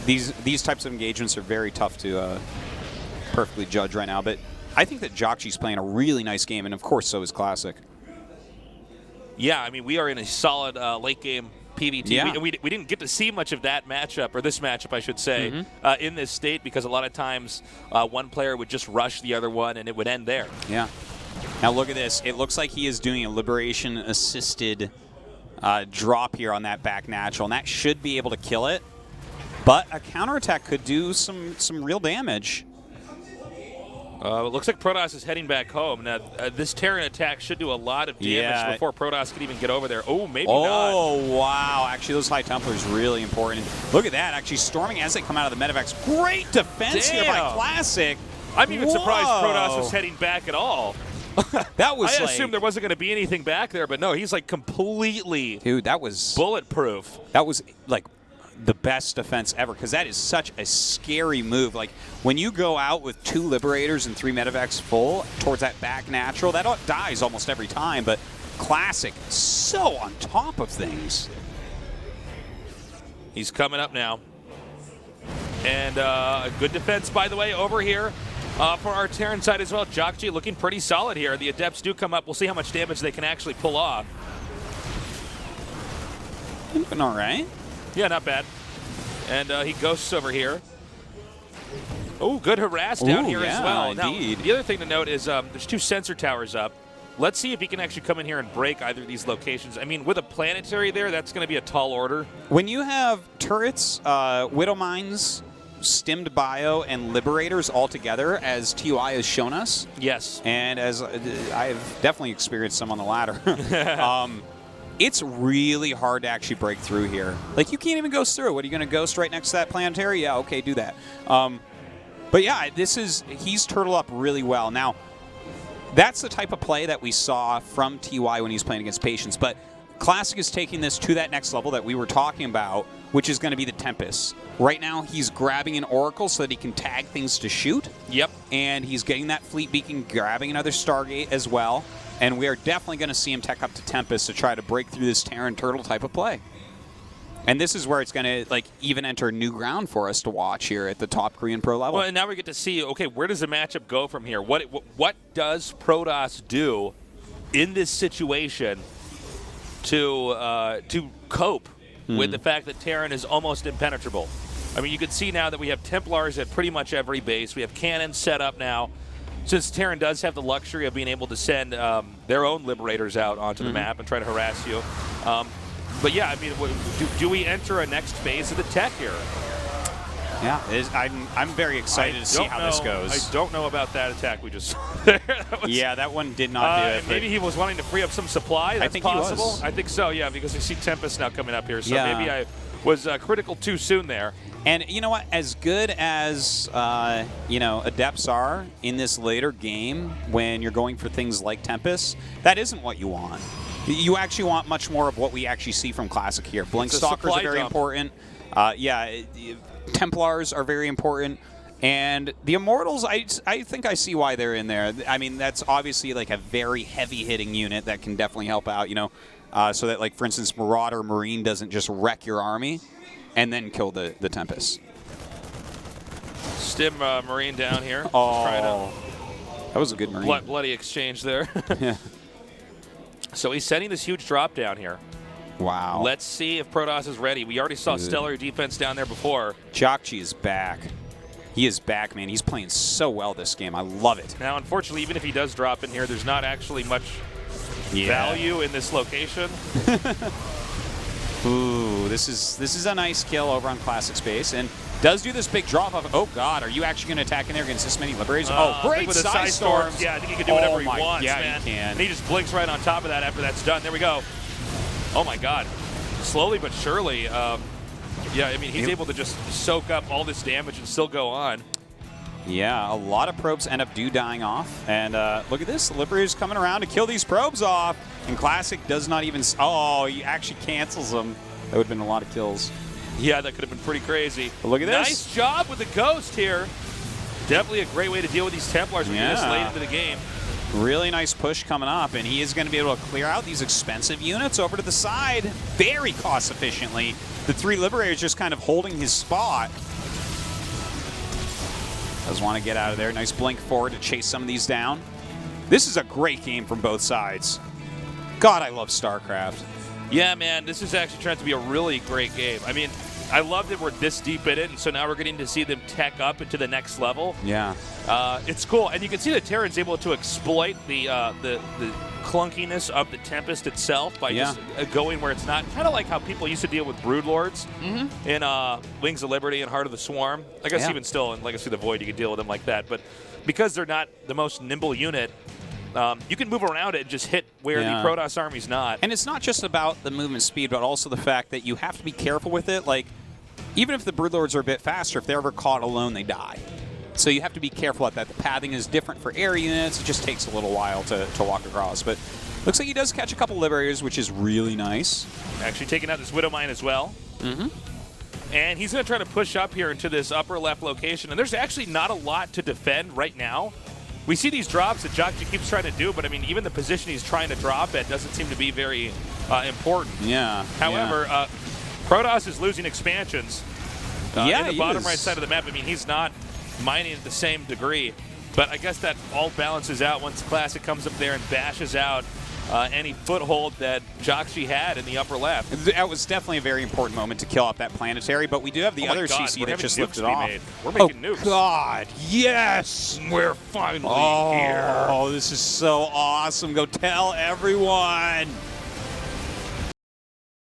[SPEAKER 1] these types of engagements are very tough to perfectly judge right now. But I think that Jockchi's playing a really nice game, and of course so is Classic.
[SPEAKER 2] Yeah, I mean, we are in a solid late game PvT.
[SPEAKER 1] Yeah.
[SPEAKER 2] We didn't get to see much of that matchup, or this matchup, I should say, in this state, because a lot of times one player would just rush the other one, and it would end there.
[SPEAKER 1] Yeah. Now look at this. It looks like he is doing a Liberation-assisted drop here on that back natural, and that should be able to kill it. But a counterattack could do some real damage.
[SPEAKER 2] It looks like Protoss is heading back home. Now, this Terran attack should do a lot of damage before Protoss can even get over there. Oh, maybe not.
[SPEAKER 1] Oh, wow. Actually, those High Templars really important. Look at that. Actually, storming as they come out of the Medivacs. Great defense here by Classic.
[SPEAKER 2] I'm even surprised Protoss was heading back at all.
[SPEAKER 1] That was
[SPEAKER 2] I assumed there wasn't going to be anything back there, but no, he's like completely
[SPEAKER 1] that was
[SPEAKER 2] bulletproof.
[SPEAKER 1] That was like the best defense ever, because that is such a scary move. Like, when you go out with 2 Liberators and 3 Medivacs full towards that back natural, that dies almost every time, but Classic so on top of things.
[SPEAKER 2] He's coming up now. And a good defense, by the way, over here for our Terran side as well. Jockchi looking pretty solid here. The Adepts do come up. We'll see how much damage they can actually pull off.
[SPEAKER 1] Doing all right.
[SPEAKER 2] Yeah, not bad. And he ghosts over here. Oh, good harass down here as well.
[SPEAKER 1] Indeed.
[SPEAKER 2] Now, the other thing to note is there's 2 sensor towers up. Let's see if he can actually come in here and break either of these locations. I mean, with a planetary there, that's going to be a tall order.
[SPEAKER 1] When you have turrets, Widow Mines, Stimmed Bio, and Liberators all together, as TUI has shown us.
[SPEAKER 2] Yes.
[SPEAKER 1] And as I've definitely experienced some on the ladder. It's really hard to actually break through here. Like, you can't even ghost through. What, are you going to ghost right next to that planetary? Yeah, okay, do that. But yeah, he's turtle up really well. Now, that's the type of play that we saw from TY when he's playing against Patience. But Classic is taking this to that next level that we were talking about, which is going to be the Tempest. Right now, he's grabbing an Oracle so that he can tag things to shoot.
[SPEAKER 2] Yep.
[SPEAKER 1] And he's getting that Fleet Beacon, grabbing another Stargate as well. And we are definitely going to see him tech up to Tempest to try to break through this Terran Turtle type of play. And this is where it's going to even enter new ground for us to watch here at the top Korean Pro level.
[SPEAKER 2] Well, and now we get to see, okay, where does the matchup go from here? What does Protoss do in this situation to cope with the fact that Terran is almost impenetrable? I mean, you can see now that we have Templars at pretty much every base. We have cannons set up now. Since Terran does have the luxury of being able to send their own Liberators out onto the map and try to harass you. But yeah, I mean, do we enter a next phase of the tech here?
[SPEAKER 1] Yeah, I'm very excited to see how this goes.
[SPEAKER 2] I don't know about that attack we just saw there.
[SPEAKER 1] Yeah, that one did not do it.
[SPEAKER 2] Maybe he was wanting to free up some supply. That's possible.
[SPEAKER 1] He was.
[SPEAKER 2] I think so, yeah, because we see Tempest now coming up here. So maybe I was critical too soon there.
[SPEAKER 1] And you know what? As good as Adepts are in this later game, when you're going for things like Tempest, that isn't what you want. You actually want much more of what we actually see from Classic here. Blink Stalkers are very important. Templars are very important. And the Immortals, I think I see why they're in there. I mean, that's obviously like a very heavy-hitting unit that can definitely help out, so that, like, for instance, Marauder Marine doesn't just wreck your army and then kill the Tempest.
[SPEAKER 2] Stim Marine down here.
[SPEAKER 1] Oh, that was a good Marine.
[SPEAKER 2] Bloody exchange there.
[SPEAKER 1] Yeah.
[SPEAKER 2] So he's sending this huge drop down here.
[SPEAKER 1] Wow.
[SPEAKER 2] Let's see if Protoss is ready. We already saw Stellar defense down there before.
[SPEAKER 1] Chokchi is back. He is back, man. He's playing so well this game. I love it.
[SPEAKER 2] Now, unfortunately, even if he does drop in here, there's not actually much value in this location.
[SPEAKER 1] Ooh, this is a nice kill over on Classic Space, and does do this big drop off. Oh God, are you actually going to attack in there against this many Liberators? Great
[SPEAKER 2] with
[SPEAKER 1] side storms.
[SPEAKER 2] Yeah, I think he can do whatever he wants,
[SPEAKER 1] yeah,
[SPEAKER 2] man.
[SPEAKER 1] he can.
[SPEAKER 2] And he just blinks right on top of that after that's done. There we go. Oh my God, slowly but surely. Yeah, I mean, he's able to just soak up all this damage and still go on.
[SPEAKER 1] Yeah, a lot of probes end up dying off. And look at this. The Liberator's coming around to kill these probes off. And Classic does not even... Oh, he actually cancels them. That would have been a lot of kills.
[SPEAKER 2] Yeah, that could have been pretty crazy.
[SPEAKER 1] But look at this.
[SPEAKER 2] Nice job with the Ghost here. Definitely a great way to deal with these Templars when you're this late into the game.
[SPEAKER 1] Really nice push coming up, and he is going to be able to clear out these expensive units over to the side very cost efficiently. The 3 Liberators just kind of holding his spot. Does want to get out of there. Nice blink forward to chase some of these down. This is a great game from both sides. God, I love StarCraft.
[SPEAKER 2] Yeah, man, this is actually trying to be a really great game. I mean, I love that we're this deep in it, and so now we're getting to see them tech up into the next level.
[SPEAKER 1] Yeah.
[SPEAKER 2] It's cool, and you can see that Terran's able to exploit the clunkiness of the Tempest itself by just going where it's not. Kind of like how people used to deal with Broodlords in Wings of Liberty and Heart of the Swarm. I guess even still in Legacy of the Void you can deal with them like that. But because they're not the most nimble unit, you can move around it and just hit where the Protoss army's not.
[SPEAKER 1] And it's not just about the movement speed, but also the fact that you have to be careful with it. Like, even if the Broodlords are a bit faster, if they're ever caught alone, they die. So you have to be careful at that. The pathing is different for air units. It just takes a little while to walk across. But looks like he does catch a couple Liberators, which is really nice.
[SPEAKER 2] Actually taking out this Widow Mine as well. And he's going to try to push up here into this upper left location. And there's actually not a lot to defend right now. We see these drops that Chokchi keeps trying to do, but I mean, even the position he's trying to drop at doesn't seem to be very important.
[SPEAKER 1] Yeah.
[SPEAKER 2] However, Protoss is losing expansions. In the bottom right side of the map, I mean, he's not mining at the same degree, but I guess that all balances out once Classic comes up there and bashes out any foothold that Joxy had in the upper left.
[SPEAKER 1] That was definitely a very important moment to kill off that planetary, but we do have the
[SPEAKER 2] Oh my
[SPEAKER 1] other
[SPEAKER 2] God,
[SPEAKER 1] CC
[SPEAKER 2] we're
[SPEAKER 1] that
[SPEAKER 2] having
[SPEAKER 1] just
[SPEAKER 2] nukes
[SPEAKER 1] lifted
[SPEAKER 2] be
[SPEAKER 1] off.
[SPEAKER 2] made. We're making nukes.
[SPEAKER 1] God, yes!
[SPEAKER 2] We're finally here.
[SPEAKER 1] Oh, this is so awesome. Go tell everyone.